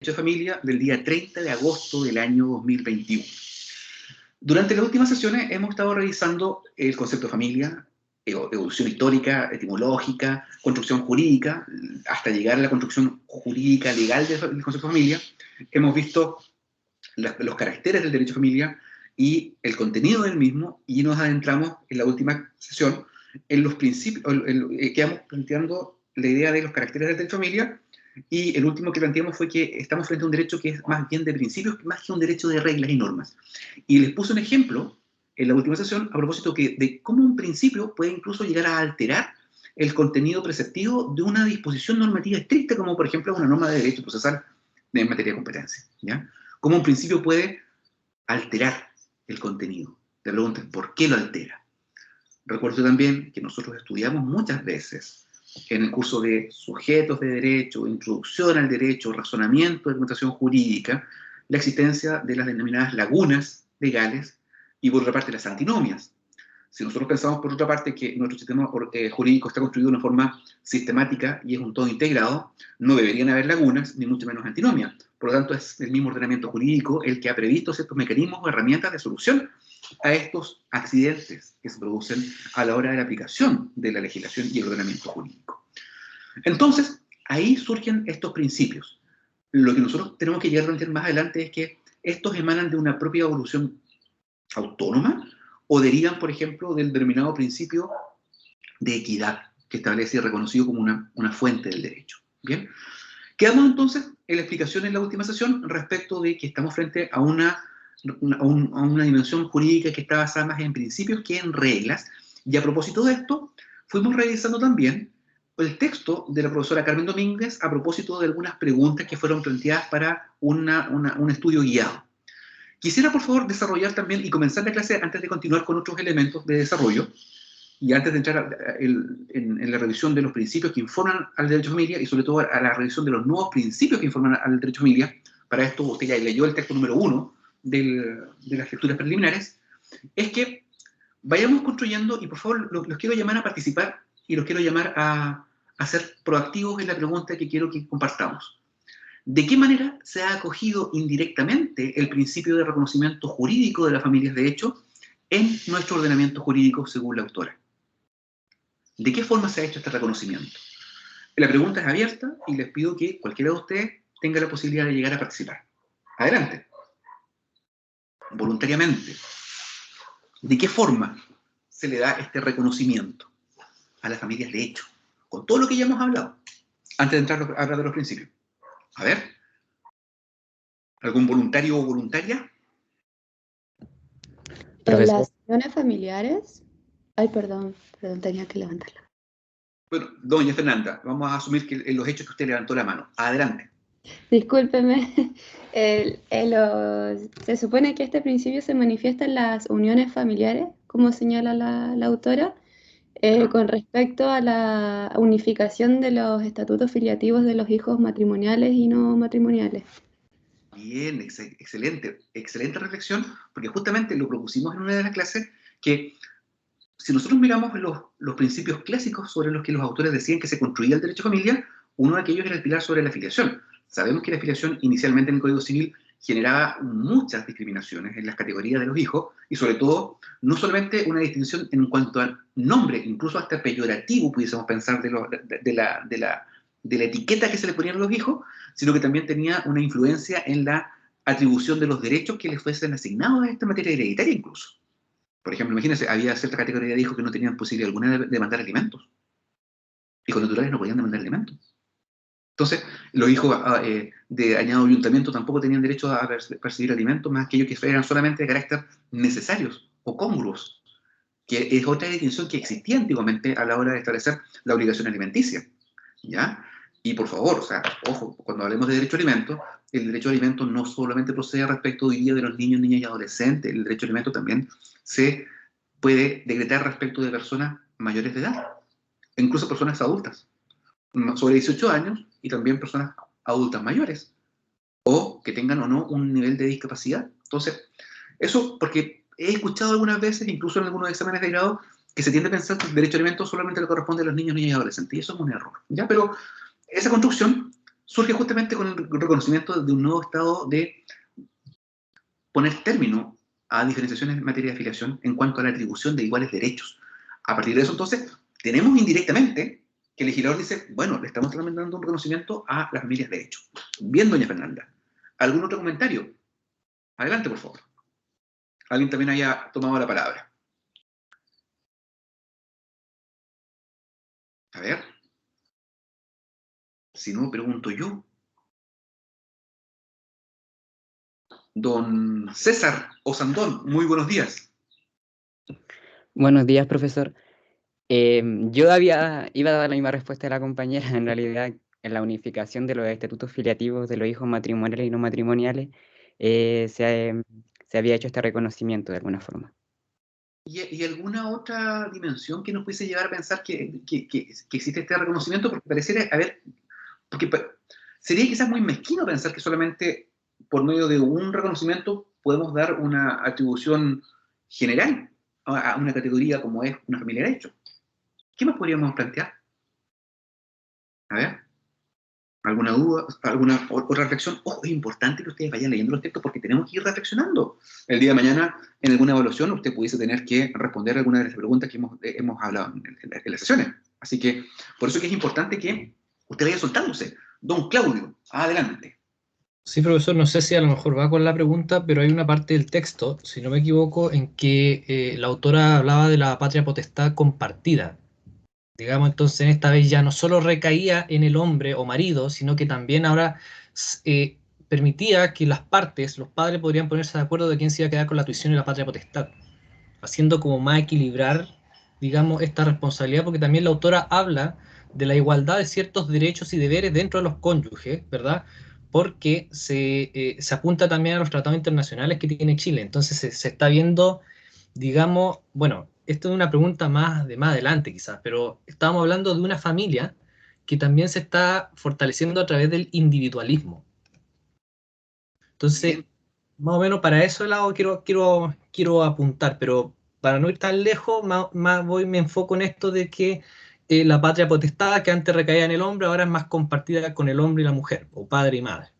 de familia del día 30 de agosto del año 2021. Durante las últimas sesiones hemos estado revisando el concepto de familia, evolución histórica, etimológica, construcción jurídica, hasta llegar a la construcción jurídica legal del concepto de familia. Hemos visto los caracteres del derecho de familia y el contenido del mismo, y nos adentramos en la última sesión en los principios, quedamos planteando la idea de los caracteres del derecho de familia, y el último que planteamos fue que estamos frente a un derecho que es más bien de principios, más que un derecho de reglas y normas. Y les puse un ejemplo en la última sesión a propósito de cómo un principio puede incluso llegar a alterar el contenido preceptivo de una disposición normativa estricta, como por ejemplo una norma de derecho procesal en materia de competencia, ¿ya? Cómo un principio puede alterar el contenido. Te preguntan, ¿por qué lo altera? Recuerdo también que nosotros estudiamos muchas veces en el curso de sujetos de derecho, introducción al derecho, razonamiento de argumentación jurídica, la existencia de las denominadas lagunas legales y por otra parte las antinomias. Si nosotros pensamos por otra parte que nuestro sistema jurídico está construido de una forma sistemática y es un todo integrado, no deberían haber lagunas ni mucho menos antinomias. Por lo tanto, es el mismo ordenamiento jurídico el que ha previsto ciertos mecanismos o herramientas de solución a estos accidentes que se producen a la hora de la aplicación de la legislación y el ordenamiento jurídico. Entonces, ahí surgen estos principios. Lo que nosotros tenemos que llegar a entender más adelante es que estos emanan de una propia evolución autónoma o derivan, por ejemplo, del denominado principio de equidad, que establece y reconocido como una fuente del derecho. Bien, quedamos entonces en la explicación en la última sesión respecto de que estamos frente a una dimensión jurídica que está basada más en principios que en reglas, y a propósito de esto, fuimos revisando también el texto de la profesora Carmen Domínguez a propósito de algunas preguntas que fueron planteadas para un estudio guiado. Quisiera, por favor, desarrollar también y comenzar la clase antes de continuar con otros elementos de desarrollo, y antes de entrar en la revisión de los principios que informan al derecho de familia y sobre todo a la revisión de los nuevos principios que informan al derecho de familia. Para esto usted ya leyó el texto número 1 de las lecturas preliminares, es que vayamos construyendo, y por favor los quiero llamar a participar y los quiero llamar a ser proactivos en la pregunta que quiero que compartamos. ¿De qué manera se ha acogido indirectamente el principio de reconocimiento jurídico de las familias de hecho en nuestro ordenamiento jurídico según la autora? ¿De qué forma se ha hecho este reconocimiento? La pregunta es abierta y les pido que cualquiera de ustedes tenga la posibilidad de llegar a participar. Adelante. Voluntariamente. ¿De qué forma se le da este reconocimiento a las familias de hecho? Con todo lo que ya hemos hablado, antes de entrar a hablar de los principios. A ver. ¿Algún voluntario o voluntaria? En las uniones familiares... Ay, perdón, tenía que levantarla. Bueno, doña Fernanda, vamos a asumir que en los hechos que usted levantó la mano. Adelante. Discúlpeme, se supone que este principio se manifiesta en las uniones familiares, como señala la autora, con respecto a la unificación de los estatutos filiativos de los hijos matrimoniales y no matrimoniales. Bien, excelente, excelente reflexión, porque justamente lo propusimos en una de las clases, que si nosotros miramos los principios clásicos sobre los que los autores decían que se construía el derecho de familia, uno de aquellos era el pilar sobre la filiación. Sabemos que la filiación inicialmente en el Código Civil generaba muchas discriminaciones en las categorías de los hijos, y sobre todo, no solamente una distinción en cuanto al nombre, incluso hasta peyorativo pudiésemos pensar de la etiqueta que se le ponían a los hijos, sino que también tenía una influencia en la atribución de los derechos que les fuesen asignados a esta materia hereditaria incluso. Por ejemplo, imagínense, había cierta categoría de hijos que no tenían posibilidad alguna de demandar alimentos. Hijos naturales no podían demandar alimentos. Entonces, los hijos de añado ayuntamiento tampoco tenían derecho a percibir alimentos, más aquellos que eran solamente de carácter necesarios o congruos, que es otra distinción que existía antiguamente a la hora de establecer la obligación alimenticia. ¿Ya? Y por favor, o sea, ojo, cuando hablemos de derecho a alimentos, el derecho a alimentos no solamente procede respecto hoy día de los niños, niñas y adolescentes, el derecho a alimentos también se puede decretar respecto de personas mayores de edad, incluso personas adultas, sobre 18 años, y también personas adultas mayores, o que tengan o no un nivel de discapacidad. Entonces, eso porque he escuchado algunas veces, incluso en algunos exámenes de grado, que se tiende a pensar que el derecho a alimentos solamente le corresponde a los niños, niñas y adolescentes, y eso es un error, ¿ya? Pero esa construcción surge justamente con el reconocimiento de un nuevo estado de poner término a diferenciaciones en materia de afiliación en cuanto a la atribución de iguales derechos. A partir de eso, entonces, tenemos indirectamente que el legislador dice, bueno, le estamos dando un reconocimiento a las familias de hecho. Bien, doña Fernanda. ¿Algún otro comentario? Adelante, por favor. Alguien también haya tomado la palabra. A ver. Si no, pregunto yo. Don César Osandón, muy buenos días. Buenos días, profesor. Iba a dar la misma respuesta de la compañera. En realidad, en la unificación de los estatutos filiativos de los hijos matrimoniales y no matrimoniales, se había hecho este reconocimiento de alguna forma. ¿Y alguna otra dimensión que nos pudiese llevar a pensar que existe este reconocimiento? Porque pareciera, a ver, porque sería quizás muy mezquino pensar que solamente por medio de un reconocimiento podemos dar una atribución general a una categoría como es una familia de hecho. ¿Qué más podríamos plantear? A ver, ¿alguna duda? ¿Alguna otra reflexión? Ojo, es importante que ustedes vayan leyendo los textos porque tenemos que ir reflexionando. El día de mañana, en alguna evaluación, usted pudiese tener que responder alguna de las preguntas que hemos hablado en las sesiones. Así que, por eso que es importante que usted vaya soltándose. Don Claudio, adelante. Sí, profesor, no sé si a lo mejor va con la pregunta, pero hay una parte del texto, si no me equivoco, en que la autora hablaba de la patria potestad compartida. Digamos, entonces, esta vez ya no solo recaía en el hombre o marido, sino que también ahora permitía que las partes, los padres, podrían ponerse de acuerdo de quién se iba a quedar con la tuición y la patria potestad, haciendo como más equilibrar, digamos, esta responsabilidad, porque también la autora habla de la igualdad de ciertos derechos y deberes dentro de los cónyuges, ¿verdad? Porque se apunta también a los tratados internacionales que tiene Chile. Entonces se está viendo, digamos, bueno, esto es una pregunta más de más adelante quizás, pero estábamos hablando de una familia que también se está fortaleciendo a través del individualismo. Entonces, Bien. más o menos para ese lado quiero apuntar, pero para no ir tan lejos, me enfoco en esto de que la patria potestad, que antes recaía en el hombre, ahora es más compartida con el hombre y la mujer, o padre y madre.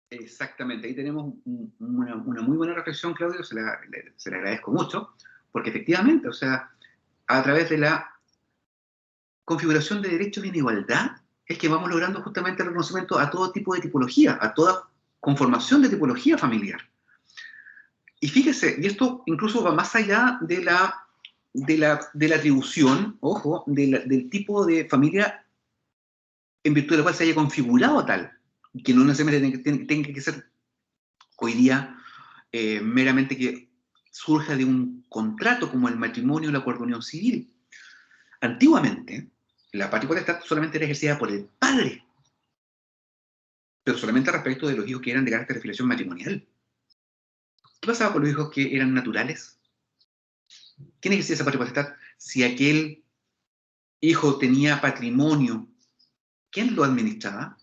Exactamente, ahí tenemos una muy buena reflexión, Claudio, se la agradezco mucho, porque efectivamente, o sea, a través de la configuración de derechos en igualdad, es que vamos logrando justamente el reconocimiento a todo tipo de tipología, a toda conformación de tipología familiar. Y fíjese, y esto incluso va más allá de la atribución, ojo, del tipo de familia en virtud de la cual se haya configurado tal, que no necesariamente tenga que ser hoy día meramente que surja de un contrato como el matrimonio o el acuerdo de unión civil. Antiguamente, la patria potestad solamente era ejercida por el padre, pero solamente respecto de los hijos que eran de carácter de filiación matrimonial. ¿Qué pasaba con los hijos que eran naturales? ¿Quién ejercía esa patria potestad? Si aquel hijo tenía patrimonio, ¿quién lo administraba?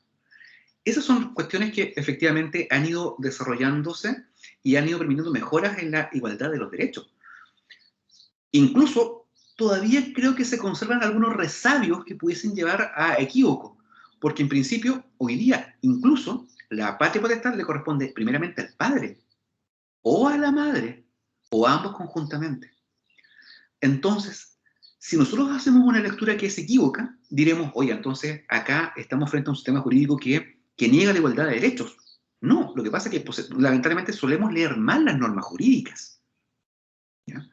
Esas son cuestiones que efectivamente han ido desarrollándose y han ido permitiendo mejoras en la igualdad de los derechos. Incluso todavía creo que se conservan algunos resabios que pudiesen llevar a equívoco, porque en principio, hoy día, incluso la patria potestad le corresponde primeramente al padre, o a la madre, o a ambos conjuntamente. Entonces, si nosotros hacemos una lectura que es equívoca, diremos, oye, entonces acá estamos frente a un sistema jurídico que niega la igualdad de derechos. No, lo que pasa es que pues, lamentablemente solemos leer mal las normas jurídicas. ¿Ya?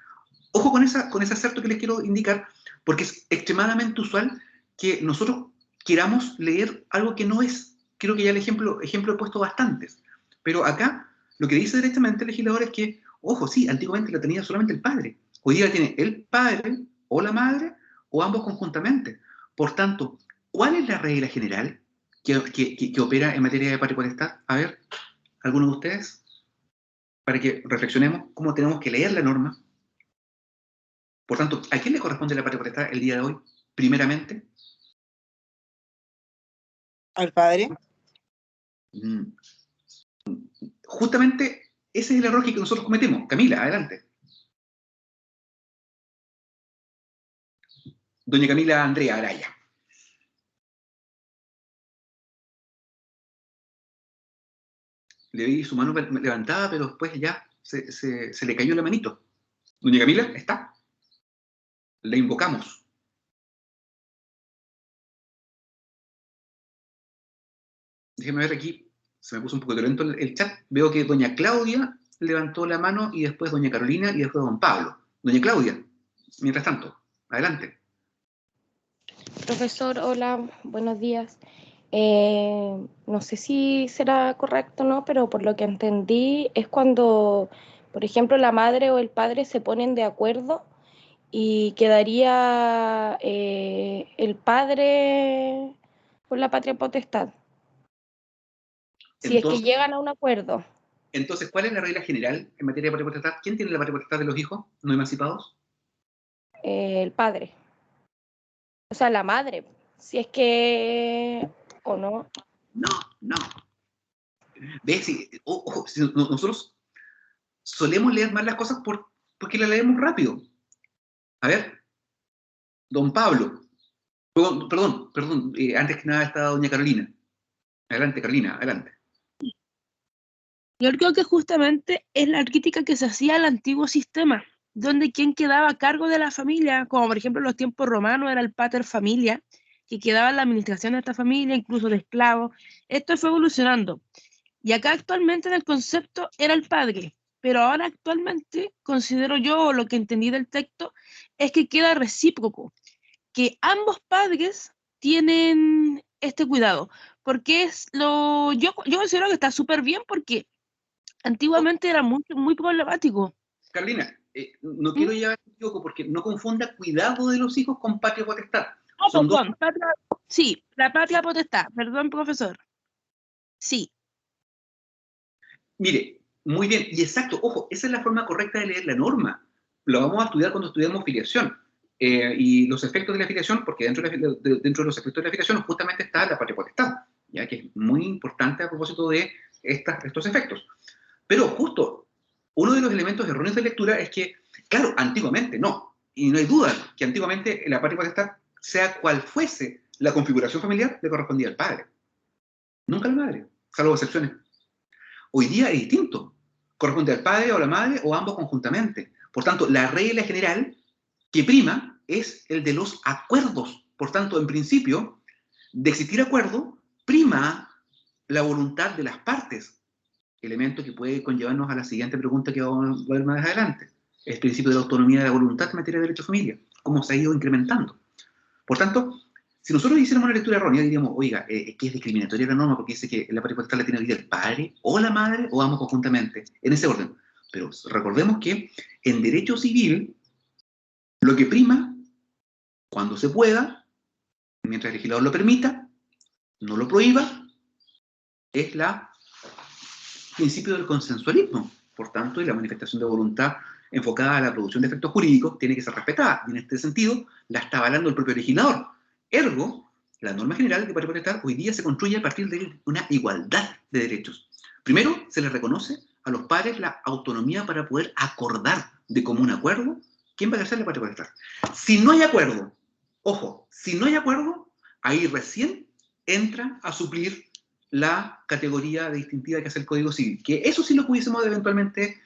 Ojo con ese acerto que les quiero indicar, porque es extremadamente usual que nosotros queramos leer algo que no es. Creo que ya el ejemplo he puesto bastantes. Pero acá lo que dice directamente el legislador es que, ojo, sí, antiguamente la tenía solamente el padre. Hoy día tiene el padre o la madre o ambos conjuntamente. Por tanto, ¿cuál es la regla general que opera en materia de patria potestad? A ver, ¿alguno de ustedes? Para que reflexionemos cómo tenemos que leer la norma. Por tanto, ¿a quién le corresponde la patria potestad el día de hoy? Primeramente, al padre. Justamente ese es el error que nosotros cometemos. Camila, adelante. Doña Camila Andrea Araya. Le vi su mano levantada, pero después ya se le cayó la manito. Doña Camila, ¿está? Le invocamos. Déjeme ver aquí, se me puso un poco lento el chat. Veo que doña Claudia levantó la mano y después doña Carolina y después don Pablo. Doña Claudia, mientras tanto, adelante. Profesor, hola, buenos días. No sé si será correcto o no, pero por lo que entendí es cuando, por ejemplo, la madre o el padre se ponen de acuerdo y quedaría el padre con la patria potestad. Si Entonces, es que llegan a un acuerdo. Entonces, ¿cuál es la regla general en materia de patria potestad? ¿Quién tiene la patria potestad de los hijos no emancipados? El padre. O sea, la madre. Si es que... ¿O no? No. ¿Ves? Ojo, si nosotros solemos leer mal las cosas porque las leemos rápido. A ver, don Pablo. Perdón, antes que nada está doña Carolina. Adelante, Carolina, adelante. Yo creo que justamente es la crítica que se hacía al antiguo sistema, donde quien quedaba a cargo de la familia, como por ejemplo en los tiempos romanos era el pater familia, que quedaba en la administración de esta familia, incluso de esclavos. Esto fue evolucionando. Y acá actualmente en el concepto era el padre, pero ahora actualmente considero yo, lo que entendí del texto, es que queda recíproco, que ambos padres tienen este cuidado, porque yo considero que está súper bien porque antiguamente era muy problemático. Carolina, no ¿Mm? quiero llevar a equivoco porque no confunda cuidado de los hijos con patria potestad. Oh, Son perdón, dos... sí, la patria potestad, perdón, profesor. Sí. Mire, muy bien, y exacto, ojo, esa es la forma correcta de leer la norma. Lo vamos a estudiar cuando estudiamos filiación. Y los efectos de la filiación, porque dentro de los efectos de la filiación justamente está la patria potestad, ya que es muy importante a propósito de estos efectos. Pero justo, uno de los elementos erróneos de lectura es que, claro, antiguamente no, y no hay duda que antiguamente la patria potestad, sea cual fuese la configuración familiar, le correspondía al padre, nunca a la madre, salvo excepciones. Hoy día es distinto, corresponde al padre o a la madre o ambos conjuntamente. Por tanto, la regla general que prima es el de los acuerdos. Por tanto, en principio, de existir acuerdo, prima la voluntad de las partes, elemento que puede conllevarnos a la siguiente pregunta que vamos a ver más adelante, el principio de la autonomía de la voluntad en materia de derecho a familia, cómo se ha ido incrementando. Por tanto, si nosotros hiciéramos una lectura errónea, diríamos, oiga, que es discriminatoria la norma porque dice que la patria potestad la tiene hoy día el padre o la madre o ambos conjuntamente, en ese orden. Pero recordemos que en derecho civil, lo que prima, cuando se pueda, mientras el legislador lo permita, no lo prohíba, es el principio del consensualismo. Por tanto, y la manifestación de voluntad enfocada a la producción de efectos jurídicos tiene que ser respetada. Y en este sentido, la está avalando el propio legislador. Ergo, la norma general de patria potestad hoy día se construye a partir de una igualdad de derechos. Primero, se les reconoce a los padres la autonomía para poder acordar de común acuerdo quién va a ejercer la patria potestad. Si no hay acuerdo, ojo, si no hay acuerdo, ahí recién entra a suplir la categoría distintiva que hace el Código Civil, que eso sí lo pudiésemos eventualmente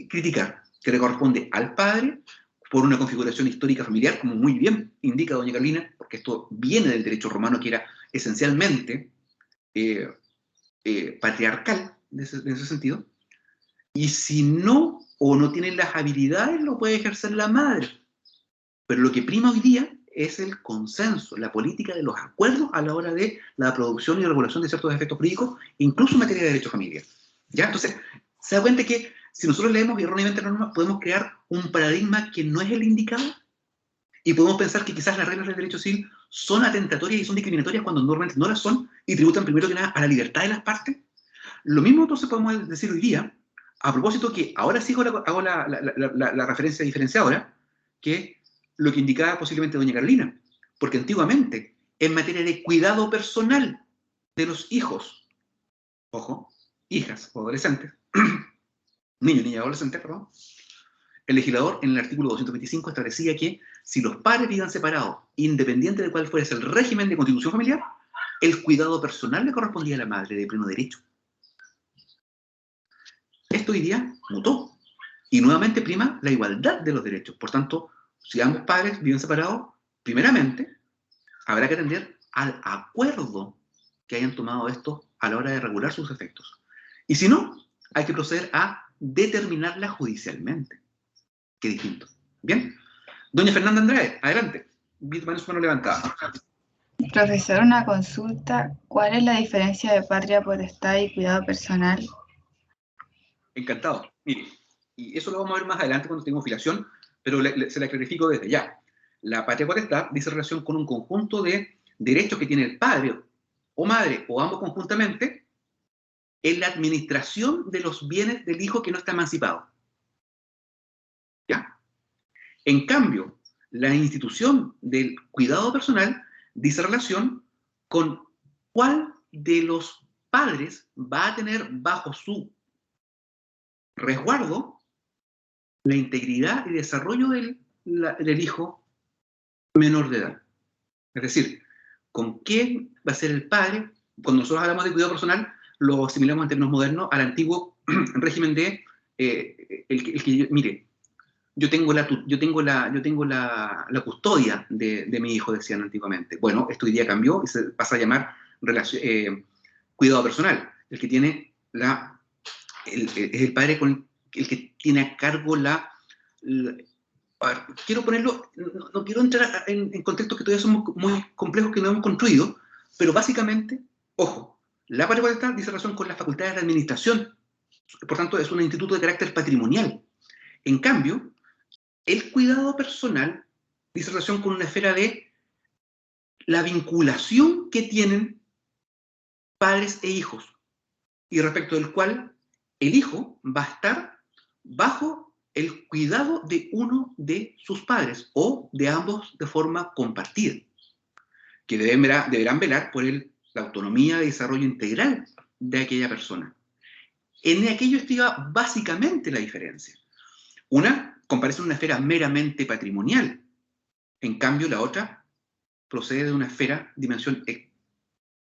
criticar, que le corresponde al padre por una configuración histórica familiar, como muy bien indica doña Carolina, porque esto viene del derecho romano, que era esencialmente patriarcal en ese sentido, y si no o no tienen las habilidades, lo puede ejercer la madre. Pero lo que prima hoy día es el consenso, la política de los acuerdos a la hora de la producción y regulación de ciertos efectos jurídicos, incluso en materia de derecho familiar. ¿Ya? Entonces, se da cuenta que si nosotros leemos erróneamente la norma, podemos crear un paradigma que no es el indicado y podemos pensar que quizás las reglas del derecho civil son atentatorias y son discriminatorias cuando normalmente no las son y tributan primero que nada a la libertad de las partes. Lo mismo entonces podemos decir hoy día, a propósito que ahora sí hago la referencia diferenciadora, que lo que indicaba posiblemente doña Carolina, porque antiguamente, en materia de cuidado personal de los hijos, ojo, hijas o adolescentes, niños, niñas, adolescentes, perdón, el legislador en el artículo 225 establecía que si los padres vivían separados, independiente de cuál fuese el régimen de constitución familiar, el cuidado personal le correspondía a la madre de pleno derecho. Esto hoy día mutó. Y nuevamente prima la igualdad de los derechos. Por tanto, si ambos padres viven separados, primeramente, habrá que atender al acuerdo que hayan tomado estos a la hora de regular sus efectos. Y si no, hay que proceder a determinarla judicialmente. Qué distinto. Bien. Doña Fernanda Andrade, adelante. Vi su mano levantada. Profesor, una consulta. ¿Cuál es la diferencia de patria potestad y cuidado personal? Encantado. Mire, y eso lo vamos a ver más adelante cuando tengamos filiación, pero se la clarifico desde ya. La patria potestad dice relación con un conjunto de derechos que tiene el padre o madre, o ambos conjuntamente, en la administración de los bienes del hijo que no está emancipado. ¿Ya? En cambio, la institución del cuidado personal dice relación con cuál de los padres va a tener bajo su resguardo la integridad y desarrollo del hijo menor de edad. Es decir, con quién va a ser el padre. Cuando nosotros hablamos de cuidado personal, lo asimilamos en términos modernos al antiguo régimen de mire, yo tengo la custodia de mi hijo, decían antiguamente. Bueno, esto hoy día cambió y se pasa a llamar cuidado personal. El que tiene es el padre con el que tiene a cargo a ver, quiero ponerlo, no quiero entrar en contextos que todavía son muy complejos que no hemos construido, pero básicamente, ojo, la patria potestad dice relación con las facultades de administración, por tanto es un instituto de carácter patrimonial. En cambio, el cuidado personal dice relación con una esfera de la vinculación que tienen padres e hijos, y respecto del cual el hijo va a estar bajo el cuidado de uno de sus padres o de ambos de forma compartida, que deberán velar por la autonomía y desarrollo integral de aquella persona. En aquello está básicamente la diferencia. Una comparece una esfera meramente patrimonial, en cambio la otra procede de una esfera, dimensión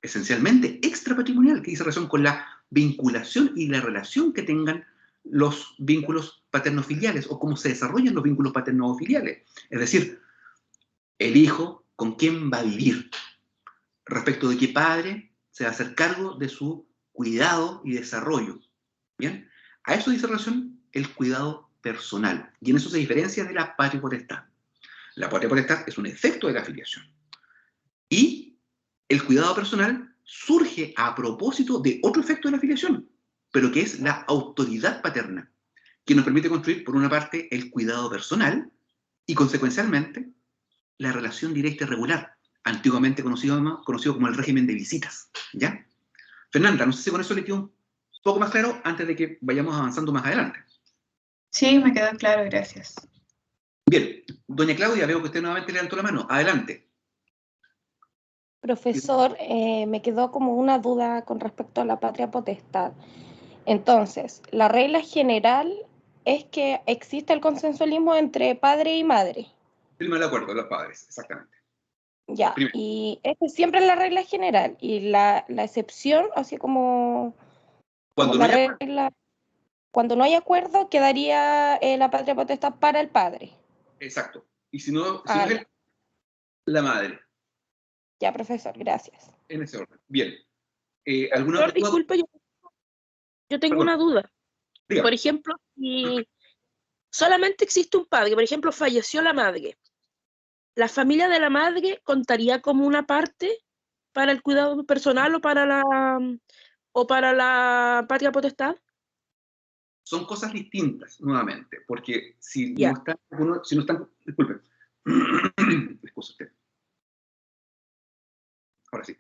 esencialmente extrapatrimonial, que dice relación con la vinculación y la relación que tengan los vínculos paterno-filiales o cómo se desarrollan los vínculos paterno-filiales. Es decir, el hijo con quién va a vivir, respecto de qué padre se va a hacer cargo de su cuidado y desarrollo. ¿Bien? A eso dice relación el cuidado personal, y en eso se diferencia de la patria potestad. La patria potestad es un efecto de la filiación. Y el cuidado personal surge a propósito de otro efecto de la filiación, pero que es la autoridad paterna, que nos permite construir, por una parte, el cuidado personal y, consecuencialmente, la relación directa y regular, antiguamente conocido como el régimen de visitas. ¿Ya? Fernanda, no sé si con eso le quedó un poco más claro antes de que vayamos avanzando más adelante. Sí, me quedó claro, gracias. Bien, doña Claudia, veo que usted nuevamente levantó la mano. Adelante. Profesor, me quedó como una duda con respecto a la patria potestad. Entonces, la regla general es que existe el consensualismo entre padre y madre. Primer acuerdo de los padres, exactamente. Ya, Primero. y esta siempre es la regla general. Y la excepción, así como Cuando la no haya regla, cuando no hay acuerdo, quedaría la patria potestad para el padre. Exacto. Y si no Ah, es la madre, ya, profesor, gracias. en ese orden. Bien. ¿Alguna Profesor, otra duda? disculpe, yo tengo Perdón. una duda. Dígame. Por ejemplo, si solamente existe un padre, por ejemplo, falleció la madre, ¿la familia de la madre contaría como una parte para el cuidado personal o para la patria potestad? Son cosas distintas, nuevamente, porque si Ya. no están, disculpe, excusa usted. Ahora sí.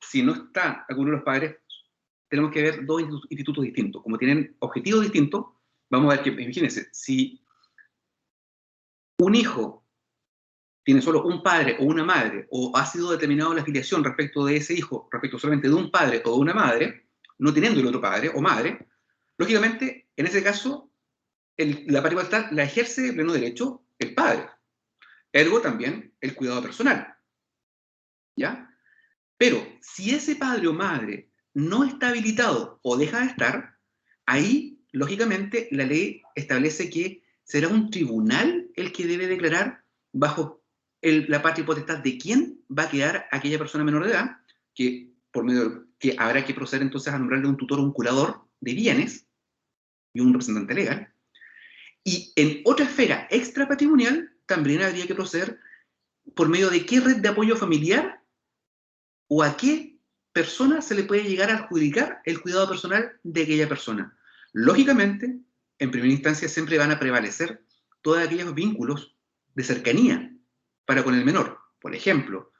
Si no están algunos de los padres, tenemos que ver dos institutos distintos. Como tienen objetivos distintos, vamos a ver que, imagínense, si un hijo tiene solo un padre o una madre, o ha sido determinado la afiliación respecto de ese hijo, respecto solamente de un padre o de una madre, no teniendo el otro padre o madre, lógicamente, en ese caso, la patria potestad la ejerce de pleno derecho el padre. Ergo también el cuidado personal. ¿Ya? Pero si ese padre o madre no está habilitado o deja de estar, ahí lógicamente, la ley establece que será un tribunal el que debe declarar bajo la patria y potestad de quién va a quedar aquella persona menor de edad, que habrá que proceder entonces a nombrarle un tutor o un curador de bienes y un representante legal. Y en otra esfera extrapatrimonial también habría que proceder por medio de qué red de apoyo familiar o a qué persona se le puede llegar a adjudicar el cuidado personal de aquella persona. Lógicamente, en primera instancia siempre van a prevalecer todos aquellos vínculos de cercanía para con el menor. Por ejemplo,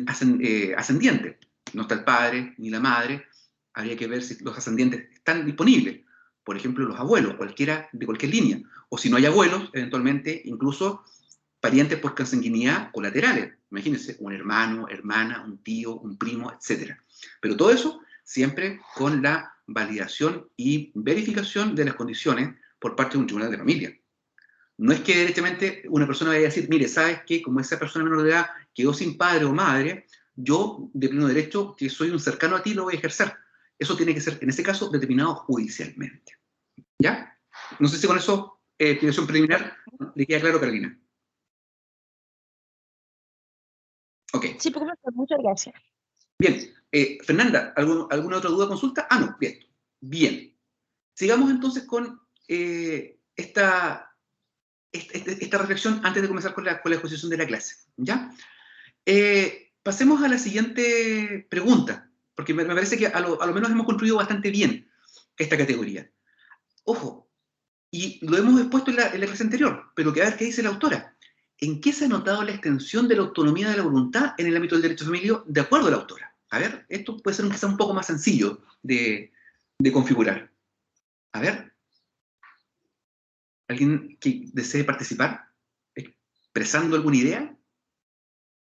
ascendientes. No está el padre ni la madre, habría que ver si los ascendientes están disponibles. Por ejemplo, los abuelos, cualquiera de cualquier línea. O si no hay abuelos, eventualmente incluso parientes por consanguinidad colaterales. Imagínense, un hermano, hermana, un tío, un primo, etc. Pero todo eso siempre con la validación y verificación de las condiciones por parte de un tribunal de familia. No es que directamente una persona vaya a decir, mire, ¿sabes qué? Como esa persona menor de edad quedó sin padre o madre, yo, de pleno derecho, que soy un cercano a ti, lo voy a ejercer. Eso tiene que ser, en este caso, determinado judicialmente. ¿Ya? No sé si con eso, explicación preliminar, le queda claro, Carolina. Ok. Sí, profesor, muchas gracias. Bien. Fernanda, ¿alguna otra duda o consulta? Ah, no, bien. Bien. Sigamos entonces con esta reflexión antes de comenzar con la exposición de la clase. ¿Ya? Pasemos a la siguiente pregunta, porque me parece que a lo menos hemos construido bastante bien esta categoría. Ojo, y lo hemos expuesto en la clase anterior, pero que a ver qué dice la autora. ¿En qué se ha notado la extensión de la autonomía de la voluntad en el ámbito del derecho familiar de acuerdo a la autora? A ver, esto puede ser quizá un poco más sencillo de configurar. A ver. ¿Alguien que desee participar? ¿Expresando alguna idea?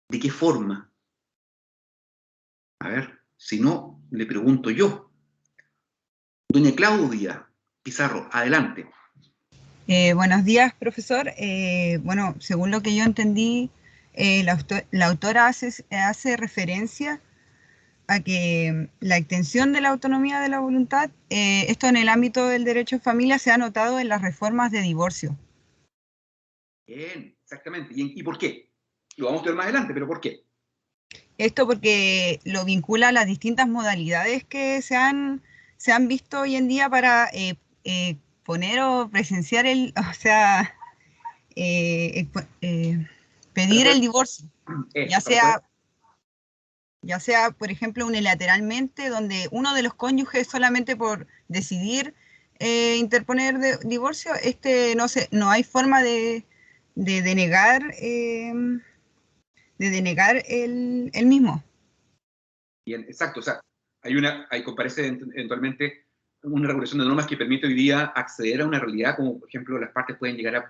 ¿De qué forma? A ver, si no, le pregunto yo. Doña Claudia Pizarro, adelante. Buenos días, profesor. Bueno, según lo que yo entendí, la autora hace referencia a que la extensión de la autonomía de la voluntad, esto en el ámbito del derecho de familia se ha notado en las reformas de divorcio. Bien, exactamente. ¿Y por qué? Lo vamos a ver más adelante, pero ¿por qué? Esto porque lo vincula a las distintas modalidades que se han visto hoy en día para poner o presenciar pedir el divorcio, ya sea, por ejemplo, unilateralmente, donde uno de los cónyuges solamente por decidir interponer divorcio, no hay forma de denegar el mismo. Bien, exacto. O sea, parece eventualmente una regulación de normas que permite hoy día acceder a una realidad como, por ejemplo, las partes pueden llegar a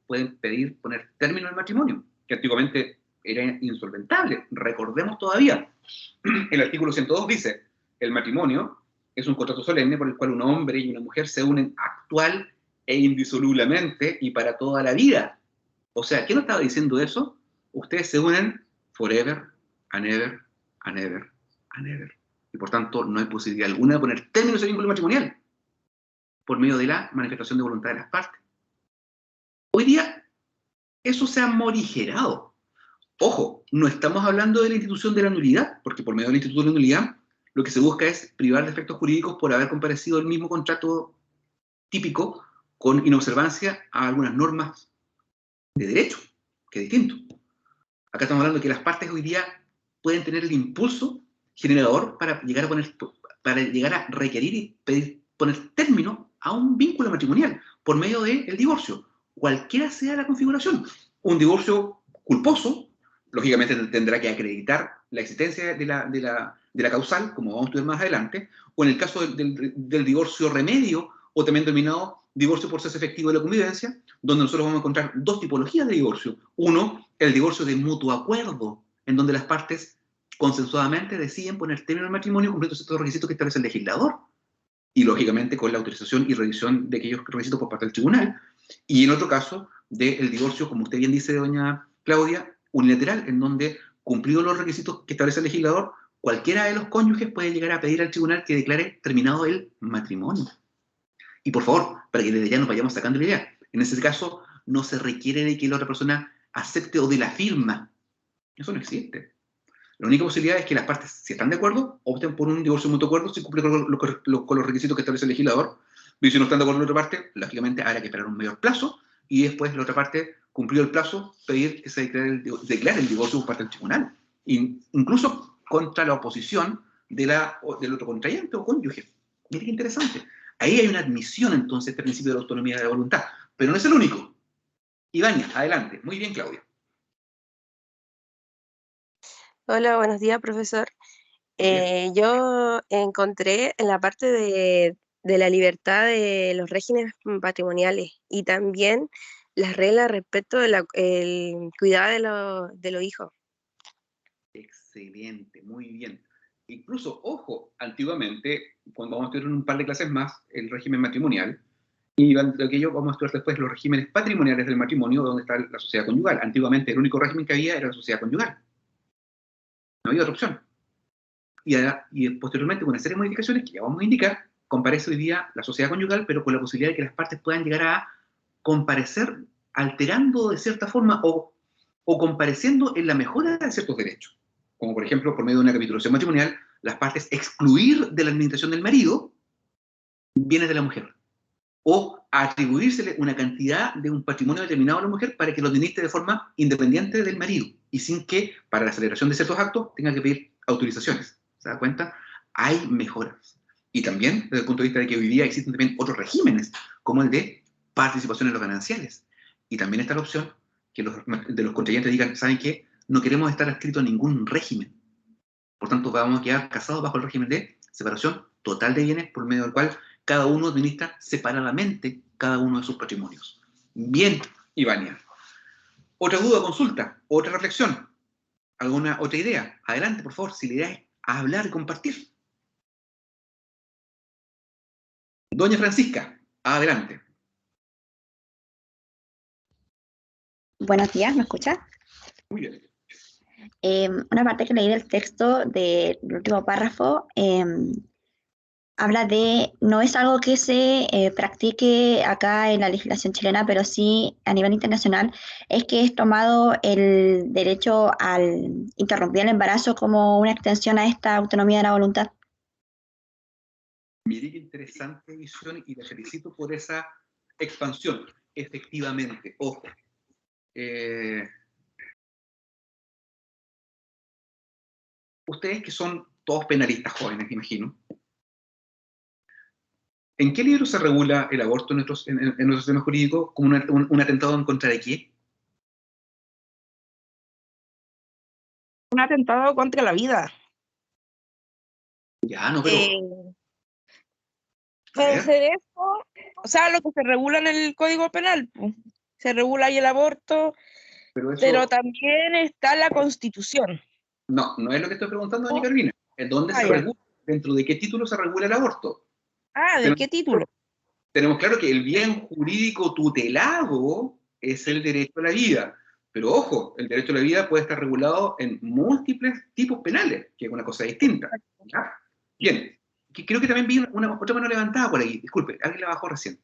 pueden pedir poner término al matrimonio, que antiguamente era insolventable. Recordemos todavía, el artículo 102 dice, el matrimonio es un contrato solemne por el cual un hombre y una mujer se unen actual e indisolublemente y para toda la vida. O sea, ¿quién no estaba diciendo eso? Ustedes se unen forever and ever and ever and ever. Y por tanto, no hay posibilidad alguna de poner término a ese vínculo matrimonial por medio de la manifestación de voluntad de las partes. Hoy día, eso se ha morigerado. Ojo, no estamos hablando de la institución de la nulidad, porque por medio del instituto de la nulidad, lo que se busca es privar de efectos jurídicos por haber comparecido el mismo contrato típico con inobservancia a algunas normas de derecho, que es distinto. Acá estamos hablando de que las partes hoy día pueden tener el impulso generador para llegar a requerir y poner término a un vínculo matrimonial por medio del divorcio, cualquiera sea la configuración. Un divorcio culposo, lógicamente tendrá que acreditar la existencia de la causal, como vamos a estudiar más adelante, o en el caso del divorcio remedio, o también denominado divorcio por cese efectivo de la convivencia, donde nosotros vamos a encontrar dos tipologías de divorcio. Uno, el divorcio de mutuo acuerdo, en donde las partes consensuadamente deciden poner término al matrimonio cumpliendo ciertos requisitos que establece el legislador, y lógicamente con la autorización y revisión de aquellos requisitos por parte del tribunal. Y en otro caso, del divorcio, como usted bien dice, doña Claudia, unilateral, en donde, cumplidos los requisitos que establece el legislador, cualquiera de los cónyuges puede llegar a pedir al tribunal que declare terminado el matrimonio. Y por favor, para que desde ya nos vayamos sacando la idea, en ese caso no se requiere de que la otra persona acepte o dé la firma. Eso no existe. La única posibilidad es que las partes, si están de acuerdo, opten por un divorcio mutuo acuerdo si cumple con los requisitos que establece el legislador. Y si no están de acuerdo con la otra parte, lógicamente habrá que esperar un mayor plazo y después la otra parte, cumplido el plazo, pedir que se declare el divorcio por parte del tribunal. Incluso contra la oposición del otro contrayente o cónyuge. Mire qué interesante. Ahí hay una admisión, entonces, de este principio de la autonomía de la voluntad. Pero no es el único. Ivania, adelante. Muy bien, Claudia. Hola, buenos días, profesor. Yo encontré en la parte de la libertad de los regímenes patrimoniales y también las reglas respecto del cuidado de los hijos. Excelente, muy bien. Incluso, ojo, antiguamente, cuando vamos a estudiar un par de clases más, el régimen matrimonial, y lo que yo vamos a estudiar después, los regímenes patrimoniales del matrimonio, donde está la sociedad conyugal. Antiguamente, el único régimen que había era la sociedad conyugal. No había otra opción. Y posteriormente, con una serie de modificaciones que ya vamos a indicar, comparece hoy día la sociedad conyugal, pero con la posibilidad de que las partes puedan llegar a comparecer alterando de cierta forma o compareciendo en la mejora de ciertos derechos. Como por ejemplo, por medio de una capitulación matrimonial, las partes excluir de la administración del marido bienes de la mujer. O atribuírsele una cantidad de un patrimonio determinado a la mujer para que lo administre de forma independiente del marido y sin que, para la celebración de ciertos actos, tenga que pedir autorizaciones. ¿Se da cuenta? Hay mejoras. Y también, desde el punto de vista de que hoy día existen también otros regímenes, como el de participación en los gananciales. Y también está la opción que de los contrayentes digan, ¿saben qué? No queremos estar adscritos a ningún régimen. Por tanto, vamos a quedar casados bajo el régimen de separación total de bienes, por medio del cual cada uno administra separadamente cada uno de sus patrimonios. Bien, Ivania. ¿Otra duda, consulta? ¿Otra reflexión? ¿Alguna otra idea? Adelante, por favor, si la idea es hablar y compartir. Doña Francisca, adelante. Buenos días, ¿me escucha? Muy bien. Una parte que leí del texto del último párrafo habla de, no es algo que se practique acá en la legislación chilena, pero sí a nivel internacional, es que es tomado el derecho al interrumpir el embarazo como una extensión a esta autonomía de la voluntad. Mire qué interesante visión y le felicito por esa expansión. Efectivamente, ojo. Ustedes que son todos penalistas jóvenes, imagino. ¿En qué libro se regula el aborto en nuestro sistema jurídico como un atentado en contra de qué? Un atentado contra la vida. Ya, no, pero... Puede ser eso, o sea, lo que se regula en el Código Penal, pues. Se regula ahí el aborto, pero también está la Constitución. No, no es lo que estoy preguntando, doña Carolina. ¿Dónde se regula? ¿Dentro de qué título se regula el aborto? ¿De qué título? Tenemos claro que el bien jurídico tutelado es el derecho a la vida. Pero ojo, el derecho a la vida puede estar regulado en múltiples tipos penales, que es una cosa distinta. ¿Ya? Bien, creo que también vi otra mano levantada por ahí. Disculpe, alguien la bajó recién.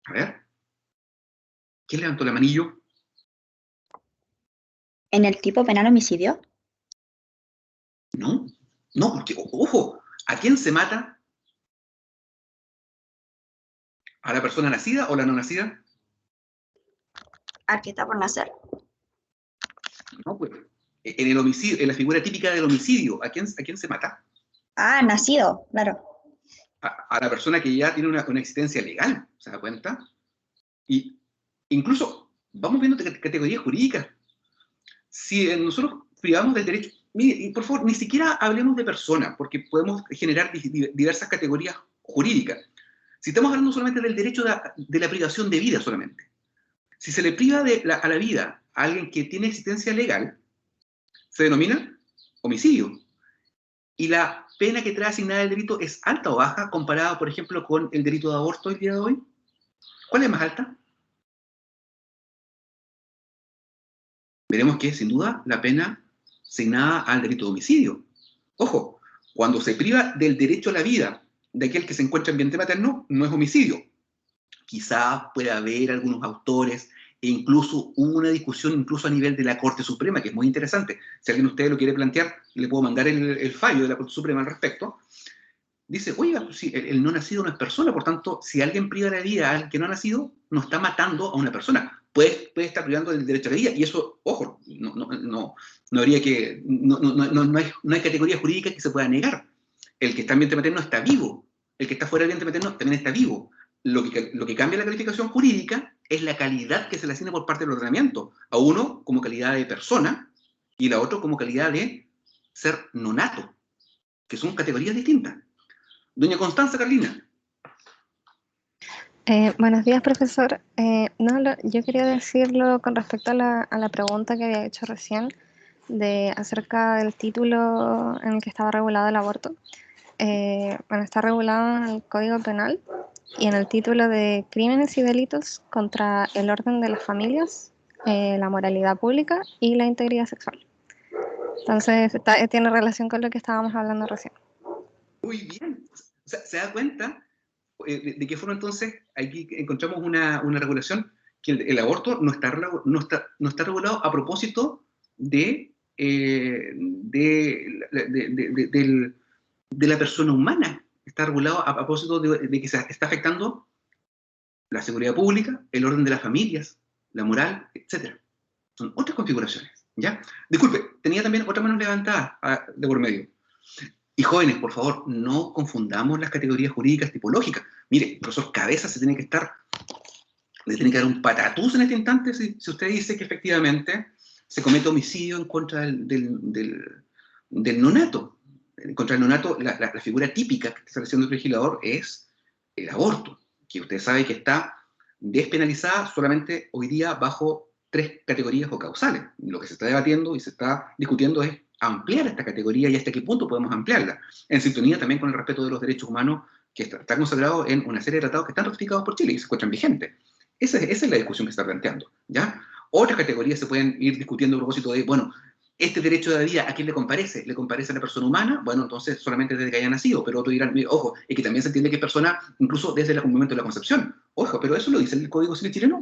A ver. ¿Quién levantó el manillo? ¿En el tipo penal homicidio? No, no, porque, ojo, ¿a quién se mata? ¿A la persona nacida o la no nacida? Al que está por nacer. No, pues, en el homicidio, en la figura típica del homicidio, ¿a quién se mata? Ah, nacido, claro. A la persona que ya tiene una existencia legal, ¿se da cuenta? Y incluso, vamos viendo categorías jurídicas. Si nosotros privamos del derecho, mire, y por favor, ni siquiera hablemos de persona, porque podemos generar diversas categorías jurídicas. Si estamos hablando solamente del derecho de la privación de vida solamente, si se le priva a la vida a alguien que tiene existencia legal, se denomina homicidio. Y la pena que trae asignada el delito es alta o baja comparada, por ejemplo, con el delito de aborto el día de hoy. ¿Cuál es más alta? Veremos que, sin duda, la pena asignada al delito de homicidio. Ojo, Cuando se priva del derecho a la vida de aquel que se encuentra en vientre materno, no es homicidio. Quizá pueda haber algunos autores, e incluso hubo una discusión incluso a nivel de la Corte Suprema, que es muy interesante. Si alguien de ustedes lo quiere plantear, le puedo mandar el fallo de la Corte Suprema al respecto. Dice, oiga, pues sí, el no nacido no es persona, por tanto, si alguien priva la vida al que no ha nacido, no está matando a una persona. Puede estar privando del derecho a la vida, y eso, ojo, no habría que, no hay categoría jurídica que se pueda negar. El que está en vientre materno está vivo, el que está fuera del vientre materno también está vivo. Lo que cambia la calificación jurídica es la calidad que se le asigna por parte del ordenamiento, a uno como calidad de persona y la otra como calidad de ser nonato, que son categorías distintas. Doña Constanza Carlina. Buenos días, profesor. Yo quería decirlo con respecto a la pregunta que había hecho recién acerca del título en el que estaba regulado el aborto. Está regulado en el Código Penal y en el título de Crímenes y Delitos contra el orden de las familias, la moralidad pública y la integridad sexual. Entonces, tiene relación con lo que estábamos hablando recién. Muy bien. O sea, ¿se da cuenta de qué forma entonces aquí encontramos una regulación? Que el aborto no está regulado a propósito de la persona humana. Está regulado a propósito de que se está afectando la seguridad pública, el orden de las familias, la moral, etc. Son otras configuraciones, ¿ya? Disculpe, tenía también otra mano levantada de por medio. Y jóvenes, por favor, no confundamos las categorías jurídicas tipológicas. Mire, el profesor Cabeza le tiene que dar un patatús en este instante si usted dice que efectivamente se comete homicidio en contra del nonato. En contra del nonato, la figura típica que está estableciendo el legislador es el aborto, que usted sabe que está despenalizada solamente hoy día bajo 3 categorías o causales. Lo que se está debatiendo y se está discutiendo es ampliar esta categoría y hasta qué punto podemos ampliarla, en sintonía también con el respeto de los derechos humanos que está consagrado en una serie de tratados que están ratificados por Chile y se encuentran vigentes. Esa es la discusión que se está planteando, ¿ya? Otras categorías se pueden ir discutiendo a propósito de, bueno, este derecho de la vida, ¿a quién le comparece? ¿Le comparece a la persona humana? Bueno, entonces solamente desde que haya nacido, pero otros dirán, ojo, es que también se entiende que es persona incluso desde el momento de la concepción. Ojo, pero eso lo dice el Código Civil chileno.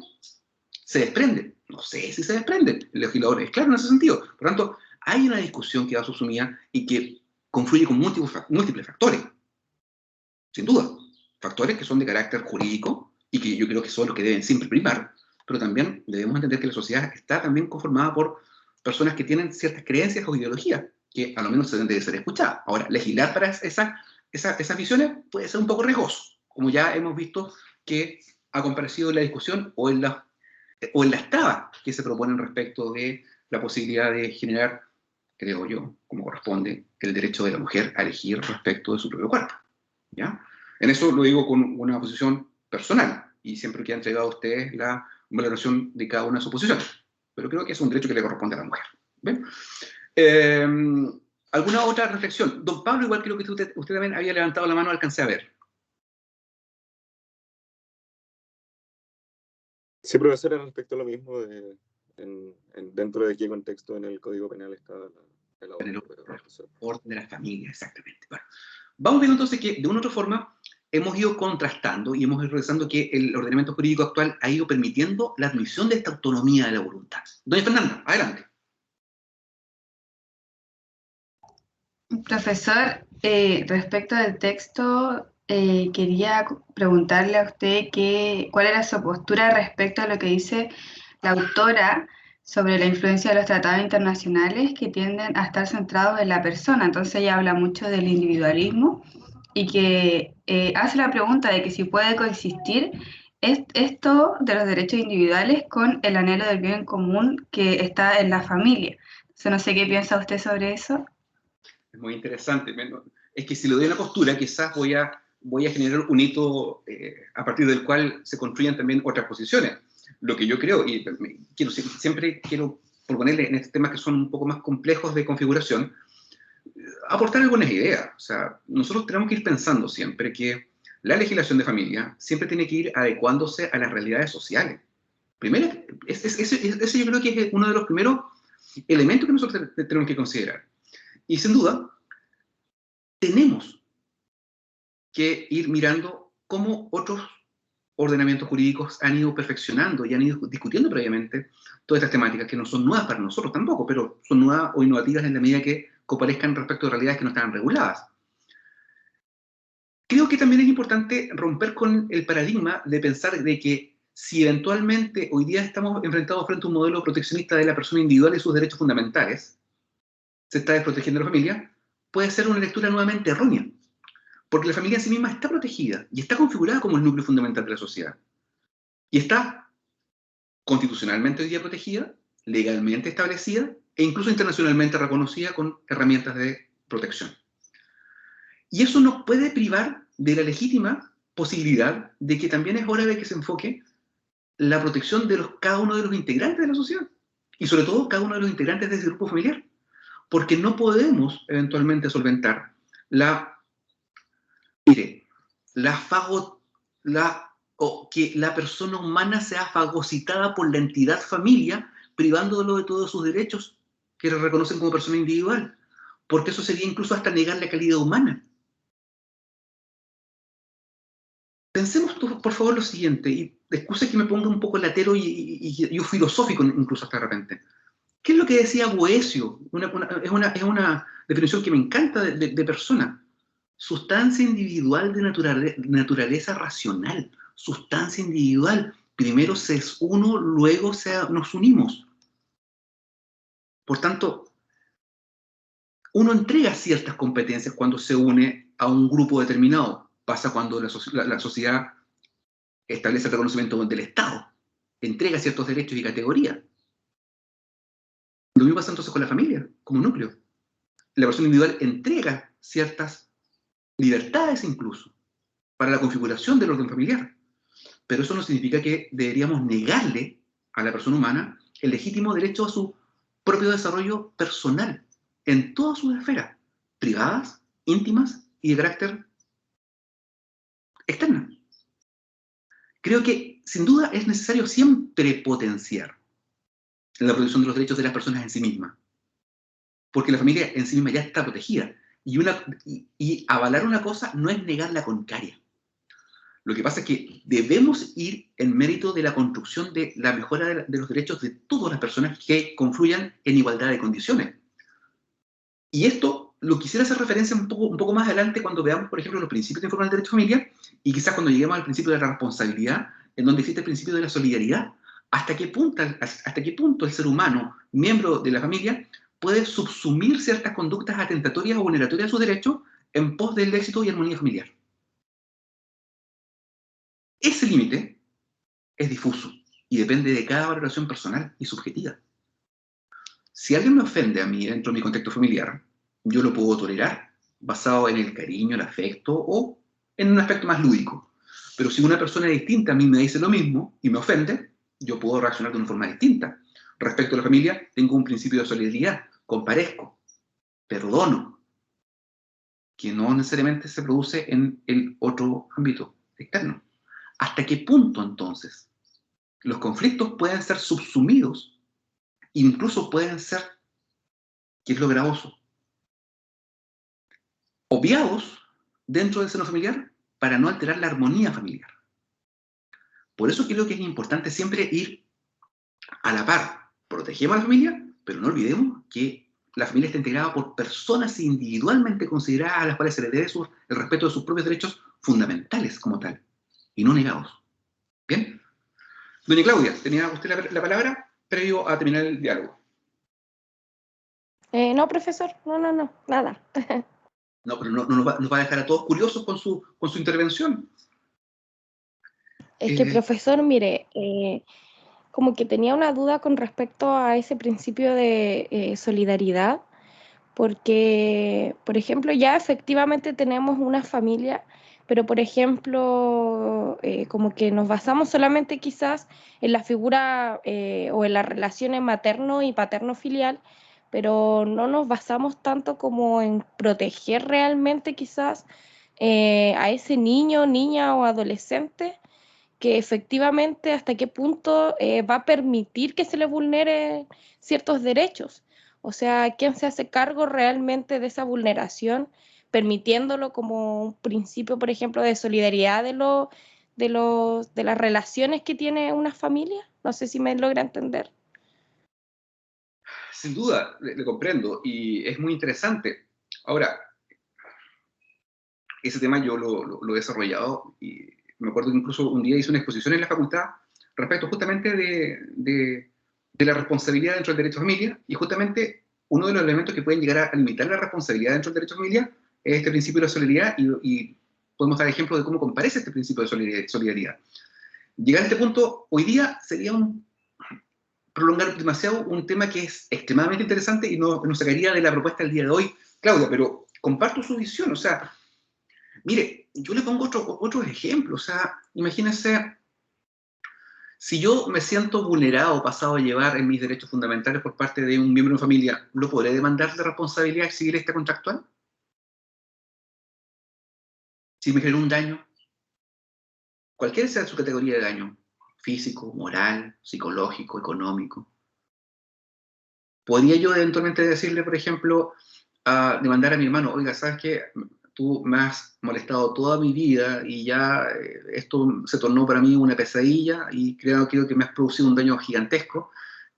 ¿Se desprende? No sé si se desprende. El legislador es claro en ese sentido. Por tanto, hay una discusión que va subsumida y que confluye con múltiples factores. Sin duda. Factores que son de carácter jurídico y que yo creo que son los que deben siempre primar, pero también debemos entender que la sociedad está también conformada por personas que tienen ciertas creencias o ideologías que a lo menos deben de ser escuchadas. Ahora, legislar para esas visiones puede ser un poco riesgoso, como ya hemos visto que ha comparecido en la discusión o en las trabas que se proponen respecto de la posibilidad de generar, creo yo, como corresponde, el derecho de la mujer a elegir respecto de su propio cuerpo, ¿ya? En eso lo digo con una posición personal, y siempre que han entregado a ustedes la valoración de cada una de sus posiciones. Pero creo que es un derecho que le corresponde a la mujer. ¿Ven? ¿Alguna otra reflexión? Don Pablo, igual creo que usted también había levantado la mano, alcancé a ver. Sí, profesora, respecto a lo mismo, dentro de qué contexto en el Código Penal está el orden de la familia, exactamente. Bueno, vamos viendo entonces que de una u otra forma hemos ido contrastando y hemos ido revisando que el ordenamiento jurídico actual ha ido permitiendo la admisión de esta autonomía de la voluntad. Doña Fernanda, adelante. Profesor, respecto del texto, quería preguntarle a usted cuál era su postura respecto a lo que dice la autora sobre la influencia de los tratados internacionales que tienden a estar centrados en la persona. Entonces ella habla mucho del individualismo y que hace la pregunta de que si puede coexistir esto de los derechos individuales con el anhelo del bien común que está en la familia. Entonces no sé qué piensa usted sobre eso. Es muy interesante. Es que si le doy una postura, quizás voy a generar un hito a partir del cual se construyan también otras posiciones. Lo que yo creo, y siempre quiero proponerle en estos temas que son un poco más complejos de configuración, aportar algunas ideas. O sea, nosotros tenemos que ir pensando siempre que la legislación de familia siempre tiene que ir adecuándose a las realidades sociales. Primero, ese yo creo que es uno de los primeros elementos que nosotros tenemos que considerar. Y sin duda, tenemos que ir mirando cómo otros ordenamientos jurídicos han ido perfeccionando y han ido discutiendo previamente todas estas temáticas que no son nuevas para nosotros tampoco, pero son nuevas o innovativas en la medida que coparezcan respecto de realidades que no estaban reguladas. Creo que también es importante romper con el paradigma de pensar de que si eventualmente hoy día estamos enfrentados frente a un modelo proteccionista de la persona individual y sus derechos fundamentales, se está desprotegiendo a la familia, puede ser una lectura nuevamente errónea, porque la familia en sí misma está protegida y está configurada como el núcleo fundamental de la sociedad. Y está constitucionalmente hoy día protegida, legalmente establecida e incluso internacionalmente reconocida con herramientas de protección. Y eso nos puede privar de la legítima posibilidad de que también es hora de que se enfoque la protección de cada uno de los integrantes de la sociedad, y sobre todo cada uno de los integrantes de ese grupo familiar, porque no podemos eventualmente solventar que la persona humana sea fagocitada por la entidad familia, privándolo de todos sus derechos que le reconocen como persona individual, porque eso sería incluso hasta negar la calidad humana. Pensemos, por favor, lo siguiente, y excusa que me ponga un poco latero y yo filosófico incluso hasta de repente. ¿Qué es lo que decía Boecio? Es una definición que me encanta de persona. Sustancia individual de naturaleza racional. Sustancia individual. Primero se es uno, luego nos unimos. Por tanto, uno entrega ciertas competencias cuando se une a un grupo determinado. Pasa cuando la sociedad establece el reconocimiento del Estado. Entrega ciertos derechos y categorías. Lo mismo pasa entonces con la familia, como núcleo. La persona individual entrega ciertas libertades incluso para la configuración del orden familiar. Pero eso no significa que deberíamos negarle a la persona humana el legítimo derecho a su propio desarrollo personal en todas sus esferas, privadas, íntimas y de carácter externo. Creo que sin duda es necesario siempre potenciar la protección de los derechos de las personas en sí mismas, porque la familia en sí misma ya está protegida, y avalar una cosa no es negar la contraria. Lo que pasa es que debemos ir en mérito de la construcción de la mejora de los derechos de todas las personas que confluyan en igualdad de condiciones. Y esto lo quisiera hacer referencia un poco más adelante cuando veamos, por ejemplo, los principios de informal del derecho de familia, y quizás cuando lleguemos al principio de la responsabilidad, en donde existe el principio de la solidaridad. ¿Hasta qué punto el ser humano, miembro de la familia, puede subsumir ciertas conductas atentatorias o vulneratorias de sus derechos en pos del éxito y armonía familiar? Ese límite es difuso y depende de cada valoración personal y subjetiva. Si alguien me ofende a mí dentro de mi contexto familiar, yo lo puedo tolerar, basado en el cariño, el afecto o en un aspecto más lúdico. Pero si una persona distinta a mí me dice lo mismo y me ofende, yo puedo reaccionar de una forma distinta. Respecto a la familia, tengo un principio de solidaridad, comparezco, perdono, que no necesariamente se produce en el otro ámbito externo. ¿Hasta qué punto, entonces, los conflictos pueden ser subsumidos, incluso pueden ser, que es lo gravoso, obviados dentro del seno familiar para no alterar la armonía familiar? Por eso creo que es importante siempre ir a la par. Protegemos a la familia, pero no olvidemos que la familia está integrada por personas individualmente consideradas a las cuales se les debe el respeto de sus propios derechos fundamentales como tal, y no negados. ¿Bien? Doña Claudia, tenía usted la palabra previo a terminar el diálogo. No, profesor, no, nada. No, pero no nos va a dejar a todos curiosos con su intervención. Es que, profesor, mire, como que tenía una duda con respecto a ese principio de solidaridad, porque, por ejemplo, ya efectivamente tenemos una familia, pero, por ejemplo, como que nos basamos solamente quizás en la figura o en las relaciones materno y paterno-filial, pero no nos basamos tanto como en proteger realmente quizás a ese niño, niña o adolescente, que efectivamente hasta qué punto va a permitir que se le vulnere ciertos derechos. O sea, ¿quién se hace cargo realmente de esa vulneración permitiéndolo como un principio, por ejemplo, de solidaridad de las relaciones que tiene una familia. No sé si me logra entender. Sin duda, le comprendo, y es muy interesante. Ahora, ese tema yo lo he desarrollado, y me acuerdo que incluso un día hice una exposición en la facultad respecto justamente de la responsabilidad dentro del derecho a familia, y justamente uno de los elementos que pueden llegar a limitar la responsabilidad dentro del derecho a familia es este principio de la solidaridad, y podemos dar ejemplos de cómo comparece este principio de solidaridad. Llegar a este punto hoy día sería prolongar demasiado un tema que es extremadamente interesante y nos sacaría de la propuesta del día de hoy, Claudia, pero comparto su visión. O sea, mire, yo le pongo otros ejemplos. O sea, imagínense, si yo me siento vulnerado o pasado a llevar en mis derechos fundamentales por parte de un miembro de mi familia, ¿lo podré demandar de responsabilidad civil extracontractual? Si me generó un daño, cualquiera sea su categoría de daño, físico, moral, psicológico, económico, ¿podría yo eventualmente decirle, por ejemplo, a demandar a mi hermano, oiga, ¿sabes qué? Tú me has molestado toda mi vida y ya esto se tornó para mí una pesadilla y creo que me has producido un daño gigantesco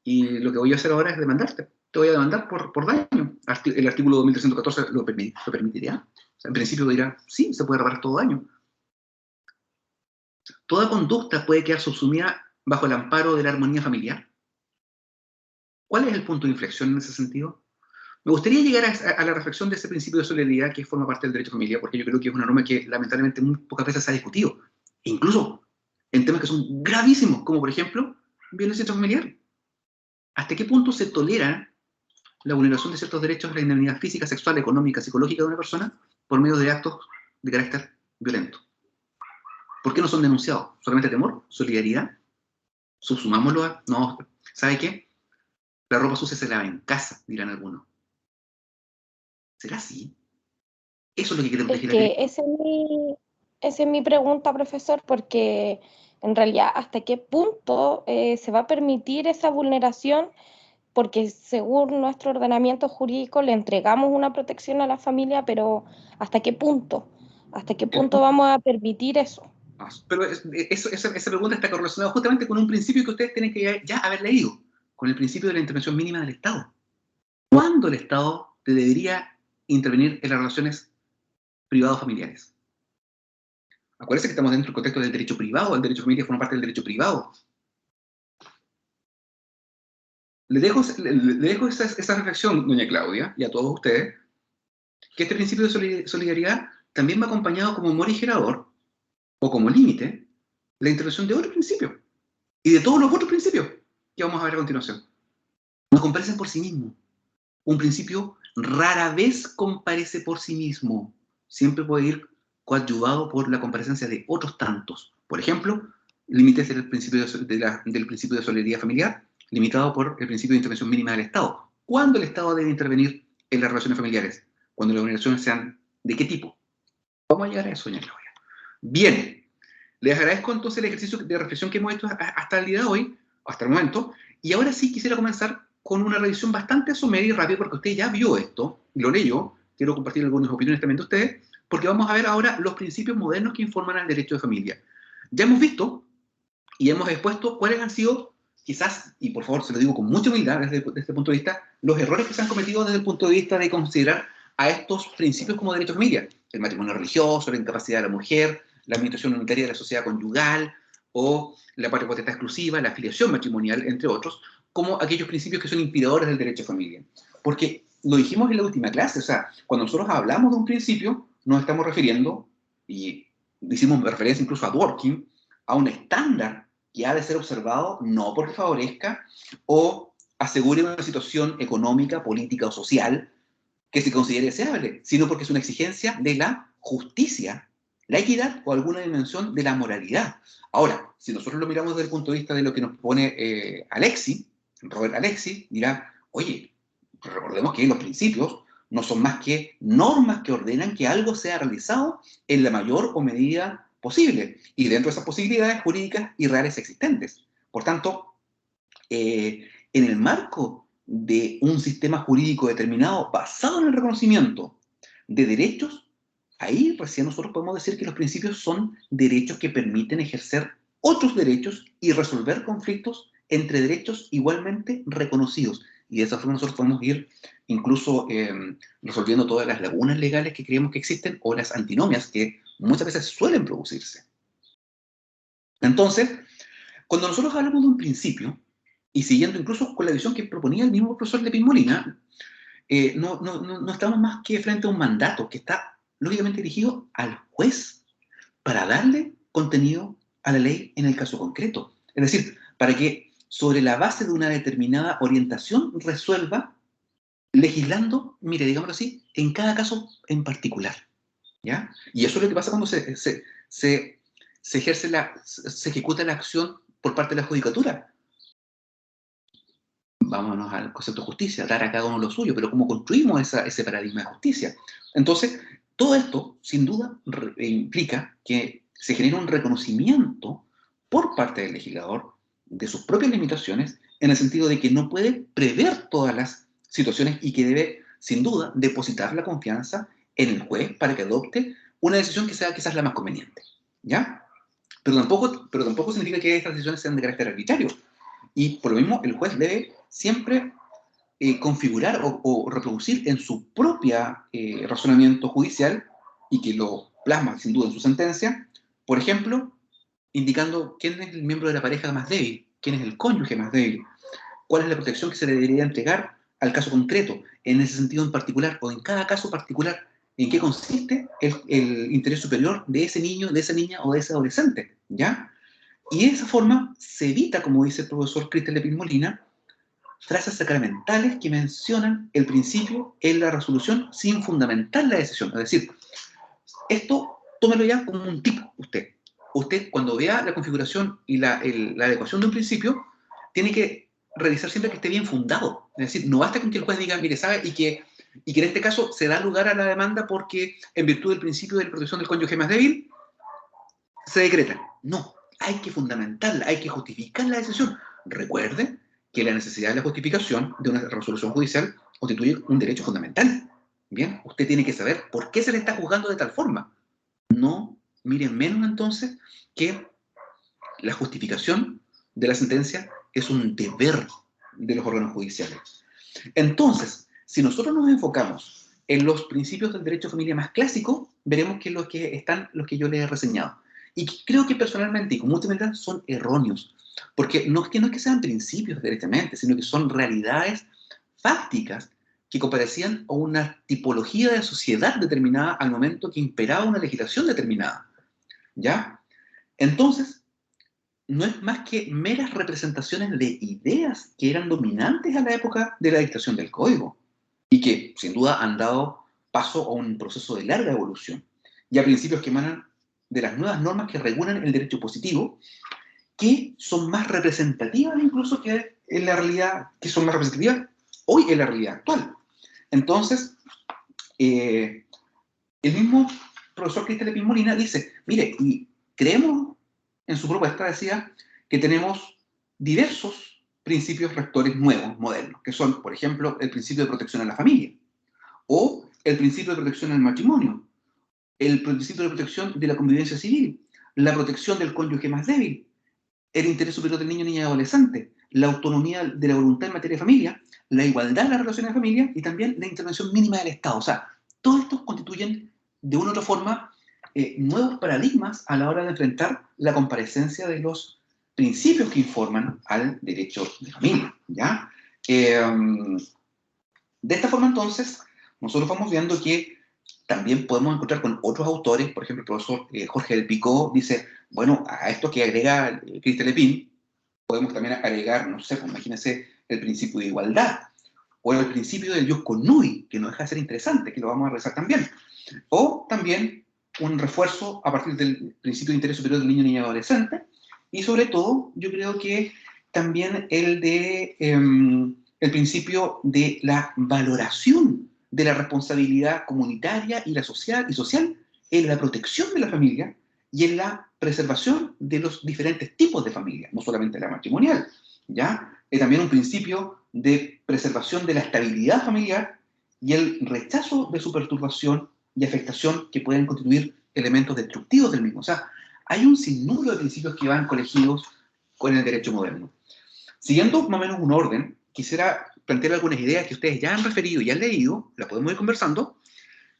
y lo que voy a hacer ahora es demandarte. Te voy a demandar por daño. El artículo 2314 lo permitiría. O sea, en principio dirá, sí, se puede reparar todo daño. Toda conducta puede quedar subsumida bajo el amparo de la armonía familiar. ¿Cuál es el punto de inflexión en ese sentido? Me gustaría llegar a la reflexión de ese principio de solidaridad que forma parte del derecho familiar, porque yo creo que es una norma que lamentablemente muy pocas veces se ha discutido, incluso en temas que son gravísimos, como por ejemplo violencia intrafamiliar. ¿Hasta qué punto se tolera la vulneración de ciertos derechos a la indemnidad física, sexual, económica, psicológica de una persona por medio de actos de carácter violento? ¿Por qué no son denunciados? ¿Solamente temor? ¿Solidaridad? ¿Subsumámoslo a...? No, ¿sabe qué? La ropa sucia se lava en casa, dirán algunos. ¿Será así? Eso es lo que quiere proteger la Que esa es mi pregunta, profesor, porque en realidad, ¿hasta qué punto se va a permitir esa vulneración? Porque según nuestro ordenamiento jurídico le entregamos una protección a la familia, pero ¿hasta qué punto? ¿Hasta qué punto vamos a permitir eso? Pero esa pregunta está correlacionada justamente con un principio que ustedes tienen que ya haber leído, con el principio de la intervención mínima del Estado. ¿Cuándo el Estado debería intervenir en las relaciones privados-familiares? Acuérdense que estamos dentro del contexto del derecho privado, el derecho de familia forma parte del derecho privado. Le dejo esa reflexión, doña Claudia, y a todos ustedes, que este principio de solidaridad también va acompañado como morigerador, o como límite, la intervención de otro principio, y de todos los otros principios que vamos a ver a continuación. No comparecen por sí mismos. Un principio rara vez comparece por sí mismo. Siempre puede ir coadyuvado por la comparecencia de otros tantos. Por ejemplo, límites del principio de solidaridad familiar, limitado por el principio de intervención mínima del Estado. ¿Cuándo el Estado debe intervenir en las relaciones familiares? Cuando las relaciones sean ¿de qué tipo? Vamos a llegar a eso, doña Claudia. Bien, les agradezco entonces el ejercicio de reflexión que hemos hecho hasta el día de hoy, hasta el momento, y ahora sí quisiera comenzar con una revisión bastante somera y rápida, porque usted ya vio esto, lo leyó, quiero compartir algunas opiniones también de ustedes, porque vamos a ver ahora los principios modernos que informan al derecho de familia. Ya hemos visto y hemos expuesto cuáles han sido, quizás, y por favor se lo digo con mucha humildad desde este punto de vista, los errores que se han cometido desde el punto de vista de considerar a estos principios como derecho de familia. El matrimonio religioso, la incapacidad de la mujer, la administración unitaria de la sociedad conyugal, o la patria potestad exclusiva, la afiliación matrimonial, entre otros, como aquellos principios que son inspiradores del derecho de familia. Porque lo dijimos en la última clase, o sea, cuando nosotros hablamos de un principio, nos estamos refiriendo, y hicimos referencia incluso a Dworkin, a un estándar que ha de ser observado no porque favorezca o asegure una situación económica, política o social que se considere deseable, sino porque es una exigencia de la justicia, la equidad o alguna dimensión de la moralidad. Ahora, si nosotros lo miramos desde el punto de vista de lo que nos propone Robert Alexi, dirá, oye, recordemos que los principios no son más que normas que ordenan que algo sea realizado en la mayor o medida posible, y dentro de esas posibilidades jurídicas y reales existentes. Por tanto, en el marco de un sistema jurídico determinado basado en el reconocimiento de derechos, ahí recién nosotros podemos decir que los principios son derechos que permiten ejercer otros derechos y resolver conflictos entre derechos igualmente reconocidos. Y de esa forma nosotros podemos ir incluso resolviendo todas las lagunas legales que creemos que existen o las antinomias que muchas veces suelen producirse. Entonces, cuando nosotros hablamos de un principio, y siguiendo incluso con la visión que proponía el mismo profesor Lepin Molina, no estamos más que frente a un mandato que está lógicamente dirigido al juez para darle contenido a la ley en el caso concreto. Es decir, para que sobre la base de una determinada orientación resuelva legislando, mire, digámoslo así, en cada caso en particular, ¿ya? Y eso es lo que pasa cuando se ejecuta la acción por parte de la judicatura. Vámonos al concepto de justicia, dar a cada uno lo suyo, pero ¿cómo construimos ese paradigma de justicia? Entonces, todo esto, sin duda, implica que se genera un reconocimiento por parte del legislador de sus propias limitaciones, en el sentido de que no puede prever todas las situaciones y que debe, sin duda, depositar la confianza en el juez para que adopte una decisión que sea quizás la más conveniente, ¿ya? Pero tampoco significa que estas decisiones sean de carácter arbitrario. Y por lo mismo, el juez debe siempre configurar o reproducir en su propia razonamiento judicial, y que lo plasma sin duda en su sentencia, por ejemplo, indicando quién es el miembro de la pareja más débil, quién es el cónyuge más débil, cuál es la protección que se le debería entregar al caso concreto, en ese sentido en particular, o en cada caso particular, en qué consiste el interés superior de ese niño, de esa niña o de ese adolescente, ¿ya? Y de esa forma se evita, como dice el profesor Cristian Lepin Molina, frases sacramentales que mencionan el principio en la resolución sin fundamentar la decisión. Es decir, esto tómelo ya como un tip usted. Usted, cuando vea la configuración y la adecuación de un principio, tiene que revisar siempre que esté bien fundado. Es decir, no basta con que el juez diga, mire, sabe, y que en este caso se da lugar a la demanda porque en virtud del principio de la protección del cónyuge más débil, se decreta. No, hay que fundamentarla, hay que justificar la decisión. Recuerde que la necesidad de la justificación de una resolución judicial constituye un derecho fundamental. Bien, usted tiene que saber por qué se le está juzgando de tal forma. No miren menos entonces que la justificación de la sentencia es un deber de los órganos judiciales. Entonces, si nosotros nos enfocamos en los principios del derecho de familia más clásico, veremos que los que yo les he reseñado. Y creo que personalmente y con mucha humildad son erróneos, porque no es que sean principios directamente, sino que son realidades fácticas que comparecían a una tipología de sociedad determinada al momento que imperaba una legislación determinada, ¿ya? Entonces, no es más que meras representaciones de ideas que eran dominantes a la época de la dictación del Código y que, sin duda, han dado paso a un proceso de larga evolución y a principios que emanan de las nuevas normas que regulan el derecho positivo, que son más representativas incluso que en la realidad, que son más representativas hoy en la realidad actual. Entonces, el mismo profesor Cristian Lepin Molina dice, mire, y creemos, en su propuesta decía, que tenemos diversos principios rectores nuevos, modernos, que son, por ejemplo, el principio de protección a la familia, o el principio de protección al matrimonio, el principio de protección de la convivencia civil, la protección del cónyuge más débil, el interés superior del niño, niña y adolescente, la autonomía de la voluntad en materia de familia, la igualdad de las relaciones de familia y también la intervención mínima del Estado. O sea, todos estos constituyen de una u otra forma nuevos paradigmas a la hora de enfrentar la comparecencia de los principios que informan al derecho de familia, ¿ya? De esta forma, entonces, nosotros vamos viendo que también podemos encontrar con otros autores, por ejemplo, el profesor Jorge del Picó dice, bueno, a esto que agrega Cristian Lepin, podemos también agregar, no sé, pues imagínense el principio de igualdad, o el principio del ius connubii, que no deja de ser interesante, que lo vamos a revisar también, o también un refuerzo a partir del principio de interés superior del niño, niña y adolescente, y sobre todo, yo creo que también el principio de la valoración de la responsabilidad comunitaria y social en la protección de la familia y en la preservación de los diferentes tipos de familia, no solamente la matrimonial, ¿ya? También un principio de preservación de la estabilidad familiar y el rechazo de su perturbación y afectación que pueden constituir elementos destructivos del mismo. O sea, hay un sinnúmero de principios que van colegidos con el derecho moderno. Siguiendo más o menos un orden, quisiera plantear algunas ideas que ustedes ya han referido y han leído, las podemos ir conversando,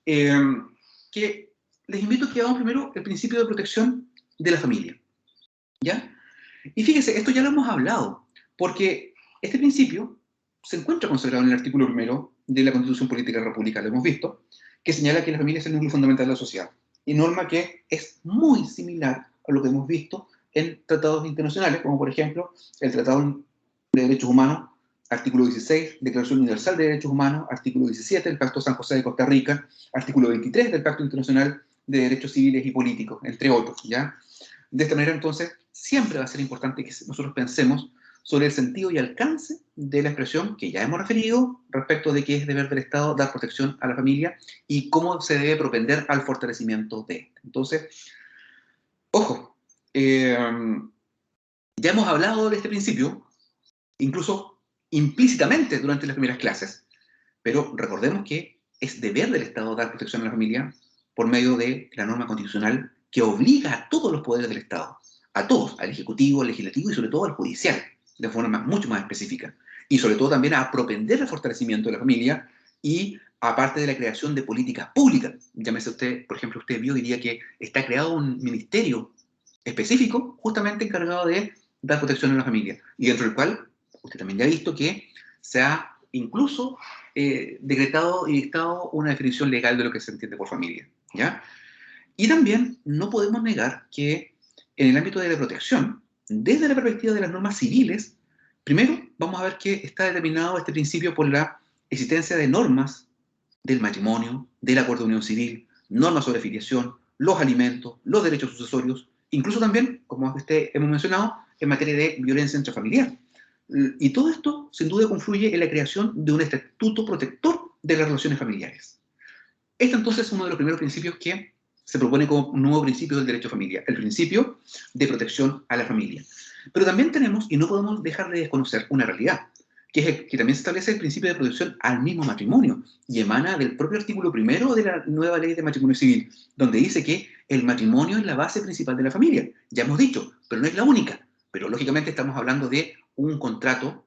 que les invito a que hagamos primero el principio de protección de la familia. ¿Ya? Y fíjense, esto ya lo hemos hablado, porque este principio se encuentra consagrado en el artículo 1 de la Constitución Política de la República, lo hemos visto, que señala que la familia es el núcleo fundamental de la sociedad, y norma que es muy similar a lo que hemos visto en tratados internacionales, como por ejemplo el Tratado de Derechos Humanos, artículo 16, Declaración Universal de Derechos Humanos, artículo 17, el Pacto San José de Costa Rica, artículo 23 del Pacto Internacional de Derechos Civiles y Políticos, entre otros, ¿ya? De esta manera, entonces, siempre va a ser importante que nosotros pensemos sobre el sentido y alcance de la expresión que ya hemos referido respecto de que es deber del Estado dar protección a la familia y cómo se debe propender al fortalecimiento de esta. Entonces, ojo, ya hemos hablado de este principio, incluso implícitamente durante las primeras clases, pero recordemos que es deber del Estado dar protección a la familia por medio de la norma constitucional que obliga a todos los poderes del Estado, a todos, al Ejecutivo, al Legislativo y sobre todo al Judicial, de forma mucho más específica, y sobre todo también a propender el fortalecimiento de la familia y aparte de la creación de políticas públicas. Llámese usted, por ejemplo, usted vio, diría que está creado un ministerio específico justamente encargado de dar protección a la familia, y dentro del cual usted también ya ha visto que se ha incluso decretado y dictado una definición legal de lo que se entiende por familia, ¿ya? Y también no podemos negar que en el ámbito de la protección, desde la perspectiva de las normas civiles, primero vamos a ver que está determinado este principio por la existencia de normas del matrimonio, del acuerdo de unión civil, normas sobre filiación, los alimentos, los derechos sucesorios, incluso también, como hemos mencionado, en materia de violencia intrafamiliar. Y todo esto, sin duda, confluye en la creación de un estatuto protector de las relaciones familiares. Este, entonces, es uno de los primeros principios que se propone como un nuevo principio del derecho a familia, el principio de protección a la familia. Pero también tenemos, y no podemos dejar de desconocer, una realidad, que también se establece el principio de protección al mismo matrimonio, y emana del propio artículo 1 de la nueva ley de matrimonio civil, donde dice que el matrimonio es la base principal de la familia. Ya hemos dicho, pero no es la única. Pero lógicamente estamos hablando de un contrato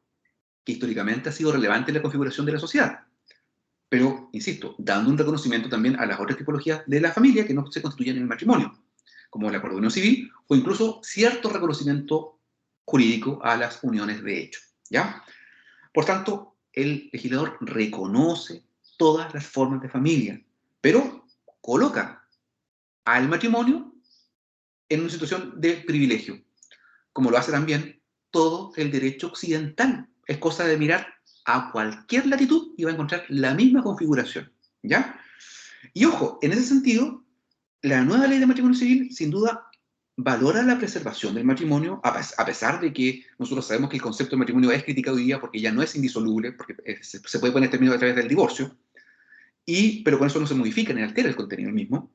que históricamente ha sido relevante en la configuración de la sociedad. Pero, insisto, dando un reconocimiento también a las otras tipologías de la familia que no se constituyen en el matrimonio, como el acuerdo de unión civil, o incluso cierto reconocimiento jurídico a las uniones de hecho, ¿ya? Por tanto, el legislador reconoce todas las formas de familia, pero coloca al matrimonio en una situación de privilegio, como lo hace también todo el derecho occidental. Es cosa de mirar a cualquier latitud y va a encontrar la misma configuración, ¿ya? Y ojo, en ese sentido, la nueva ley de matrimonio civil, sin duda, valora la preservación del matrimonio, a pesar de que nosotros sabemos que el concepto de matrimonio es criticado hoy día porque ya no es indisoluble, porque se puede poner término a través del divorcio, pero con eso no se modifica ni altera el contenido mismo,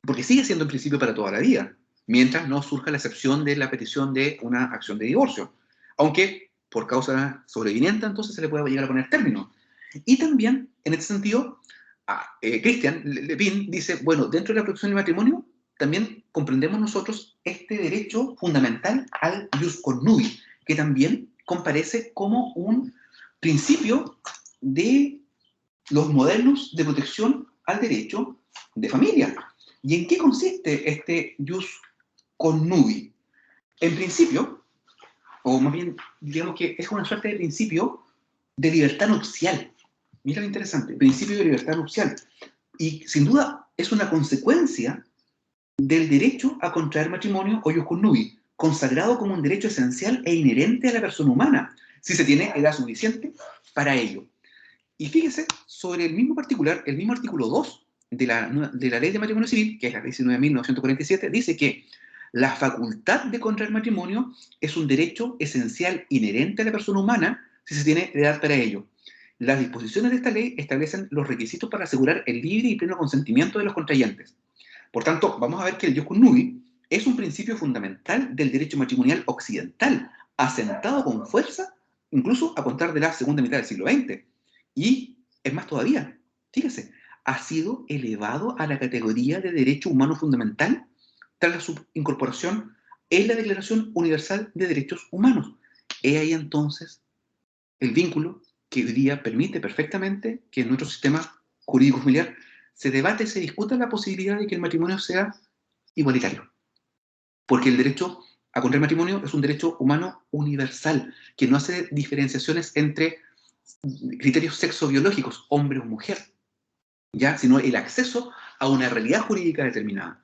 porque sigue siendo en principio para toda la vida, mientras no surja la excepción de la petición de una acción de divorcio, aunque por causa sobreviniente entonces se le puede llegar a poner término. Y también, en este sentido, Christian Levin dice, bueno, dentro de la protección del matrimonio, también comprendemos nosotros este derecho fundamental al ius connubii, que también comparece como un principio de los modelos de protección al derecho de familia. ¿Y en qué consiste este ius connubii? En principio, o más bien, digamos que es una suerte de principio de libertad nupcial. Mira lo interesante, principio de libertad nupcial. Y sin duda es una consecuencia del derecho a contraer matrimonio o ius connubii, consagrado como un derecho esencial e inherente a la persona humana, si se tiene edad suficiente para ello. Y fíjese, sobre el mismo particular, el mismo artículo 2 de la Ley de Matrimonio Civil, que es la Ley 19.947, dice que la facultad de contraer matrimonio es un derecho esencial inherente a la persona humana si se tiene edad para ello. Las disposiciones de esta ley establecen los requisitos para asegurar el libre y pleno consentimiento de los contrayentes. Por tanto, vamos a ver que el ius connubii es un principio fundamental del derecho matrimonial occidental, asentado con fuerza, incluso a contar de la segunda mitad del siglo XX. Y es más todavía, fíjese, ha sido elevado a la categoría de derecho humano fundamental tras su incorporación en la Declaración Universal de Derechos Humanos. He ahí entonces el vínculo que hoy día permite perfectamente que en nuestro sistema jurídico familiar se debate, se discuta la posibilidad de que el matrimonio sea igualitario. Porque el derecho a contraer matrimonio es un derecho humano universal, que no hace diferenciaciones entre criterios sexobiológicos, hombre o mujer, ¿ya? Sino el acceso a una realidad jurídica determinada.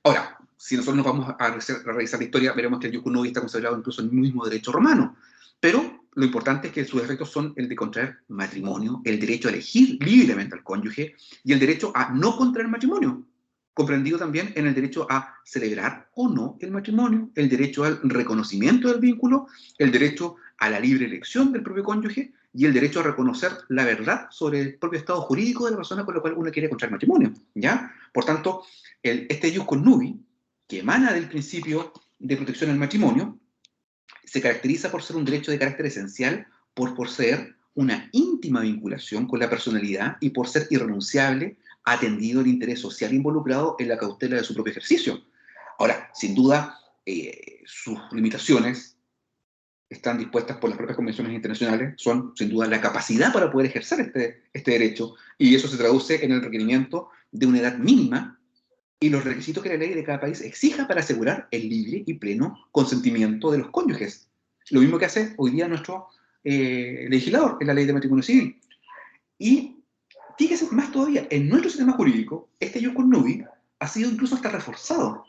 Ahora, si nosotros nos vamos a revisar la historia, veremos que el ius connubii está considerado incluso en el mismo derecho romano, pero lo importante es que sus efectos son el de contraer matrimonio, el derecho a elegir libremente al cónyuge y el derecho a no contraer matrimonio, comprendido también en el derecho a celebrar o no el matrimonio, el derecho al reconocimiento del vínculo, el derecho a la libre elección del propio cónyuge y el derecho a reconocer la verdad sobre el propio estado jurídico de la persona con la cual uno quiere contraer matrimonio, ¿ya? Por tanto, este ius connubii, que emana del principio de protección al matrimonio, se caracteriza por ser un derecho de carácter esencial, por poseer una íntima vinculación con la personalidad y por ser irrenunciable, atendido el interés social involucrado en la cautela de su propio ejercicio. Ahora, sin duda, sus limitaciones están dispuestas por las propias convenciones internacionales, son sin duda la capacidad para poder ejercer este derecho, y eso se traduce en el requerimiento de una edad mínima y los requisitos que la ley de cada país exija para asegurar el libre y pleno consentimiento de los cónyuges. Lo mismo que hace hoy día nuestro legislador en la ley de matrimonio civil. Y fíjese más todavía, en nuestro sistema jurídico, este ius connubii ha sido incluso hasta reforzado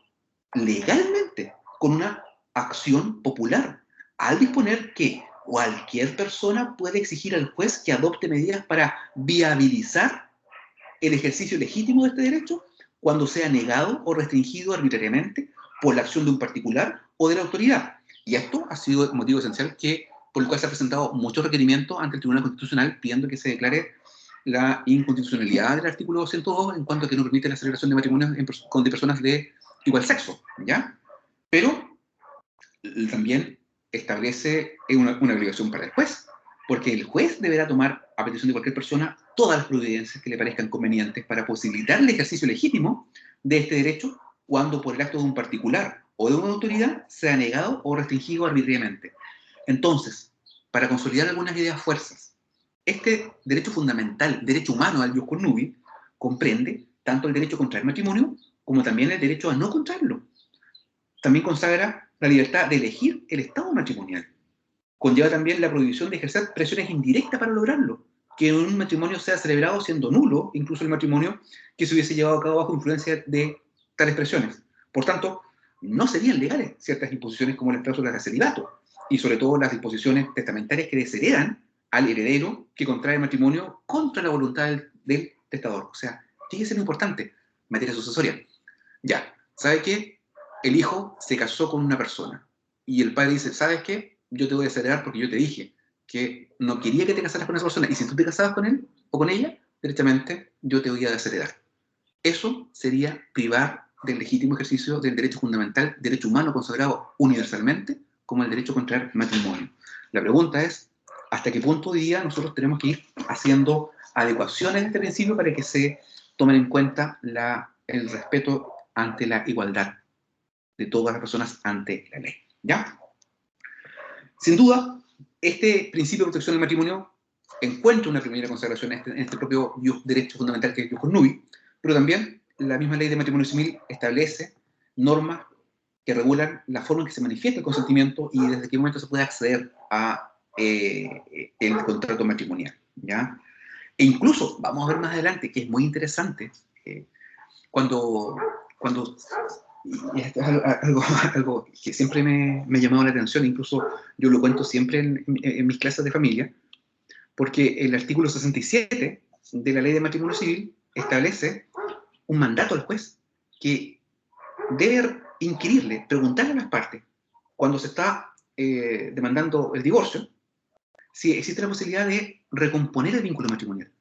legalmente con una acción popular, al disponer que cualquier persona puede exigir al juez que adopte medidas para viabilizar el ejercicio legítimo de este derecho cuando sea negado o restringido arbitrariamente por la acción de un particular o de la autoridad. Y esto ha sido el motivo esencial por el cual se ha presentado muchos requerimientos ante el Tribunal Constitucional pidiendo que se declare la inconstitucionalidad del artículo 202 en cuanto a que no permite la celebración de matrimonios de personas de igual sexo, ¿ya? Pero también establece una obligación para el juez, porque el juez deberá tomar, a petición de cualquier persona, todas las providencias que le parezcan convenientes para posibilitar el ejercicio legítimo de este derecho cuando por el acto de un particular o de una autoridad sea negado o restringido arbitrariamente. Entonces, para consolidar algunas ideas fuerzas, este derecho fundamental, derecho humano al ius connubii, comprende tanto el derecho a contraer matrimonio como también el derecho a no contraerlo. También consagra la libertad de elegir el estado matrimonial. Conlleva también la prohibición de ejercer presiones indirectas para lograrlo, que un matrimonio sea celebrado siendo nulo, incluso el matrimonio que se hubiese llevado a cabo bajo influencia de tales presiones. Por tanto, no serían legales ciertas disposiciones como las cláusulas de celibato, y sobre todo las disposiciones testamentarias que desheredan al heredero que contrae matrimonio contra la voluntad del testador. O sea, fíjese lo importante, materia sucesoria. Ya, ¿sabe qué? El hijo se casó con una persona, y el padre dice, ¿sabes qué? Yo te voy a desheredar porque yo te dije que no quería que te casaras con esa persona, y si tú te casabas con él o con ella, directamente yo te voy a desheredar. Eso sería privar del legítimo ejercicio del derecho fundamental, derecho humano consagrado universalmente como el derecho a contraer matrimonio. La pregunta es, ¿hasta qué punto hoy día nosotros tenemos que ir haciendo adecuaciones a este principio para que se tomen en cuenta el respeto ante la igualdad de todas las personas ante la ley? ¿Ya? Sin duda, este principio de protección del matrimonio encuentra una primera consagración en este propio derecho fundamental que es el ius connubii, pero también la misma ley de matrimonio civil establece normas que regulan la forma en que se manifiesta el consentimiento y desde qué momento se puede acceder a el contrato matrimonial, ¿ya? E incluso, vamos a ver más adelante, que es muy interesante, cuando y esto es algo que siempre me ha llamado la atención, incluso yo lo cuento siempre en mis clases de familia, porque el artículo 67 de la ley de matrimonio civil establece un mandato al juez que debe inquirirle, preguntarle a las partes, cuando se está demandando el divorcio, si existe la posibilidad de recomponer el vínculo matrimonial.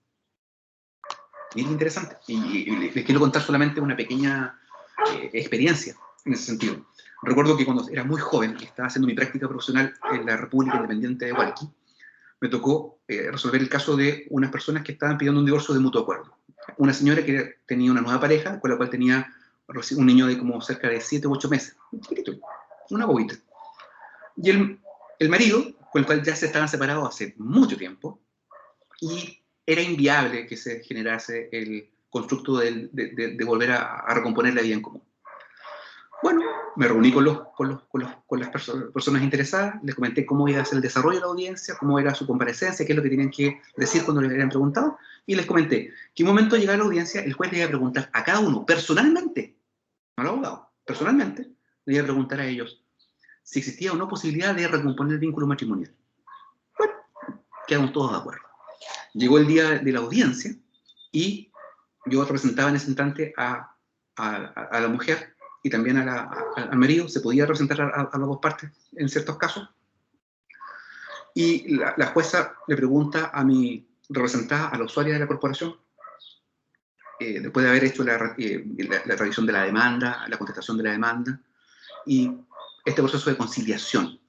Bien interesante. Y les quiero contar solamente una pequeña experiencia en ese sentido. Recuerdo que cuando era muy joven y estaba haciendo mi práctica profesional en la República Independiente de Hualqui, me tocó resolver el caso de unas personas que estaban pidiendo un divorcio de mutuo acuerdo. Una señora que tenía una nueva pareja, con la cual tenía un niño de como cerca de 7 u 8 meses, chiquitito, una bobita. Y el marido, con el cual ya se estaban separados hace mucho tiempo, y era inviable que se generase el constructo de volver a recomponer la vida en común. Bueno, me reuní con las personas interesadas, les comenté cómo iba a ser el desarrollo de la audiencia, cómo era su comparecencia, qué es lo que tenían que decir cuando les habían preguntado, y les comenté que en un momento de llegar a la audiencia, el juez le iba a preguntar a cada uno, personalmente, no al abogado, personalmente, le iba a preguntar a ellos si existía o no posibilidad de recomponer el vínculo matrimonial. Bueno, quedamos todos de acuerdo. Llegó el día de la audiencia y yo representaba en ese instante a la mujer y también al marido. Se podía representar a las dos partes en ciertos casos. Y la jueza le pregunta a mi representada, a la usuaria de la corporación, después de haber hecho la revisión de la demanda, la contestación de la demanda, y este proceso de conciliación,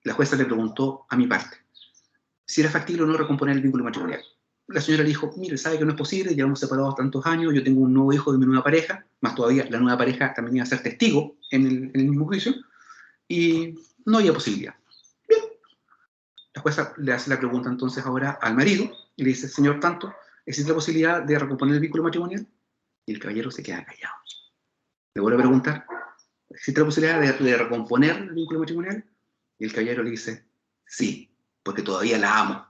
la jueza le preguntó a mi parte si era factible o no recomponer el vínculo matrimonial. La señora le dijo, mire, sabe que no es posible, llevamos separados tantos años, yo tengo un nuevo hijo de mi nueva pareja, más todavía la nueva pareja también iba a ser testigo en el mismo juicio, y no había posibilidad. Bien. La jueza le hace la pregunta entonces ahora al marido, y le dice, señor tanto, ¿existe la posibilidad de recomponer el vínculo matrimonial? Y el caballero se queda callado. Le vuelve a preguntar, ¿existe la posibilidad de recomponer el vínculo matrimonial? Y el caballero le dice, sí, porque todavía la amo.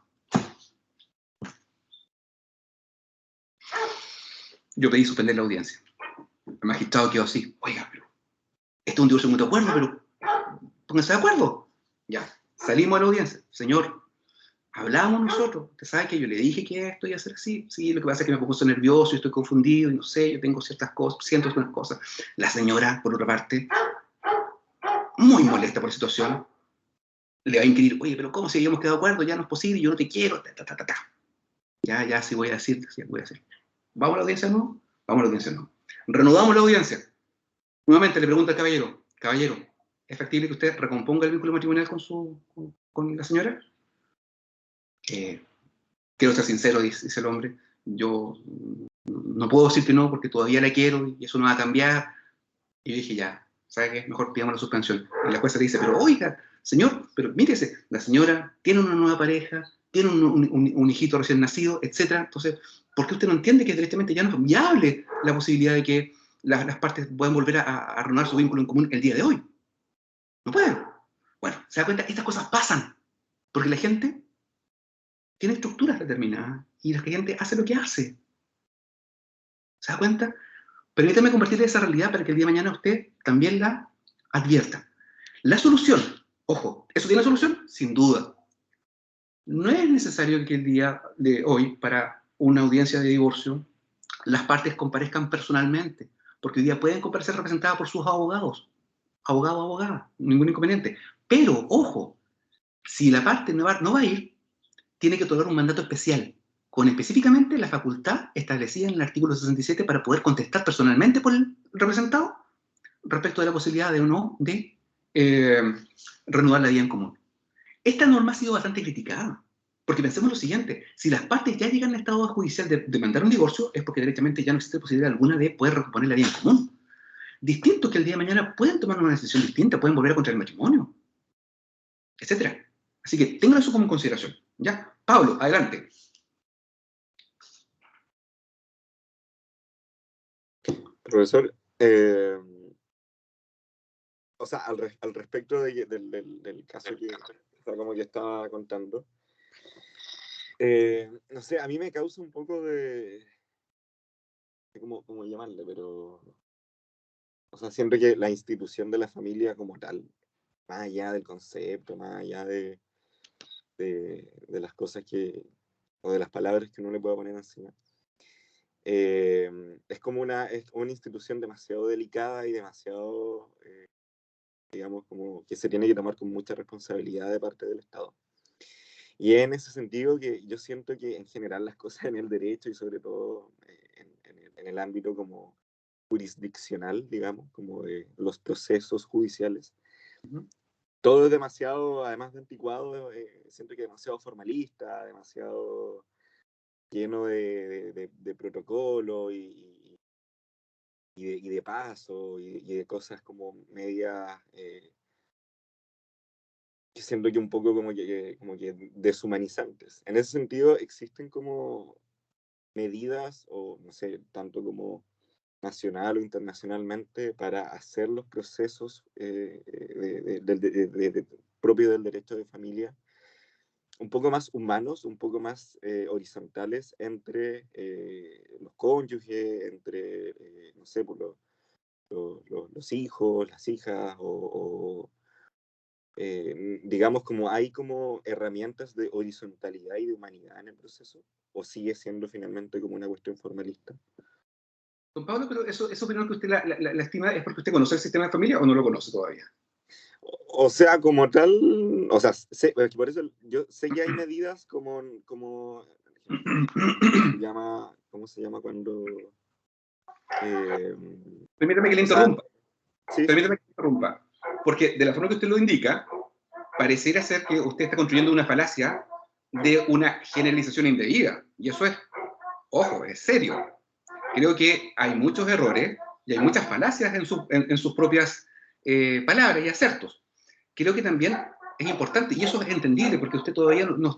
Yo pedí suspender la audiencia. El magistrado quedó así, oiga, pero este es un divorcio de mutuo acuerdo, pero pónganse de acuerdo. Ya, salimos a la audiencia. Señor, hablamos nosotros. Usted sabe que yo le dije que esto iba a ser así. Sí, lo que pasa es que me pongo nervioso y estoy confundido y no sé, yo tengo ciertas cosas, siento unas cosas. La señora, por otra parte, muy molesta por la situación, le va a inquirir, oye, pero ¿cómo si habíamos quedado de acuerdo? Ya no es posible, yo no te quiero, Ya, sí voy a decir, sí voy a decir. ¿Vamos a la audiencia o no? Vamos a la audiencia o no. Reanudamos la audiencia. Nuevamente le pregunta al caballero, caballero, ¿es factible que usted recomponga el vínculo matrimonial con la señora? Quiero ser sincero, dice el hombre, yo no puedo decir que no porque todavía la quiero y eso no va a cambiar. Y yo dije, ya, ¿sabe qué? Mejor pidamos la suspensión. Y la jueza le dice, pero oiga, señor, pero mírese, la señora tiene una nueva pareja, tiene un hijito recién nacido, etc. Entonces, ¿por qué usted no entiende que directamente ya no es viable la posibilidad de que las partes puedan volver a renovar su vínculo en común el día de hoy? No pueden. Bueno, se da cuenta, estas cosas pasan, porque la gente tiene estructuras determinadas y la gente hace lo que hace. ¿Se da cuenta? Permítame compartirle esa realidad para que el día de mañana usted también la advierta. La solución, ojo, ¿eso tiene solución? Sin duda. No es necesario que el día de hoy, para una audiencia de divorcio, las partes comparezcan personalmente, porque hoy día pueden comparecer representadas por sus abogados, abogado o abogada, ningún inconveniente. Pero, ojo, si la parte no va a ir, tiene que otorgar un mandato especial, con específicamente la facultad establecida en el artículo 67 para poder contestar personalmente por el representado respecto de la posibilidad de o no de reanudar la vida en común. Esta norma ha sido bastante criticada, porque pensemos lo siguiente, si las partes ya llegan al estado judicial de demandar un divorcio, es porque directamente ya no existe posibilidad alguna de poder recomponer la vida en común. Distinto que el día de mañana pueden tomar una decisión distinta, pueden volver a contraer matrimonio, etc. Así que tengan eso como consideración. ¿Ya? Pablo, adelante. Profesor, o sea, al respecto del caso que como que estaba contando, no sé, a mí me causa un poco de cómo llamarle, pero, o sea, siento que la institución de la familia como tal, más allá del concepto, más allá de las cosas o de las palabras que uno le pueda poner encima, es como es una institución demasiado delicada y demasiado, digamos, como que se tiene que tomar con mucha responsabilidad de parte del Estado. Y en ese sentido que yo siento que en general las cosas en el derecho y sobre todo en el ámbito como jurisdiccional, digamos, como de los procesos judiciales, todo es demasiado, además de anticuado, siento que demasiado formalista, demasiado lleno de protocolo y de paso y de cosas como medias, que siento que un poco como que deshumanizantes. En ese sentido, existen como medidas, o no sé, tanto como nacional o internacionalmente, para hacer los procesos propios del derecho de familia un poco más humanos, un poco más horizontales entre los cónyuges, entre, no sé, pues, los hijos, las hijas, digamos, como hay como herramientas de horizontalidad y de humanidad en el proceso, o sigue siendo finalmente como una cuestión formalista. Don Pablo, pero eso opinión que usted la estima, ¿es porque usted conoce el sistema de familia o no lo conoce todavía? O sea, como tal, o sea, por eso yo sé que hay medidas como ¿cómo se llama cuando? Permítame que le interrumpa. Sí. Permítame que le interrumpa. Porque de la forma que usted lo indica, pareciera ser que usted está construyendo una falacia de una generalización indebida. Y eso es, ojo, es serio. Creo que hay muchos errores y hay muchas falacias en sus propias palabras y acertos. Creo que también es importante, y eso es entendible, porque usted todavía no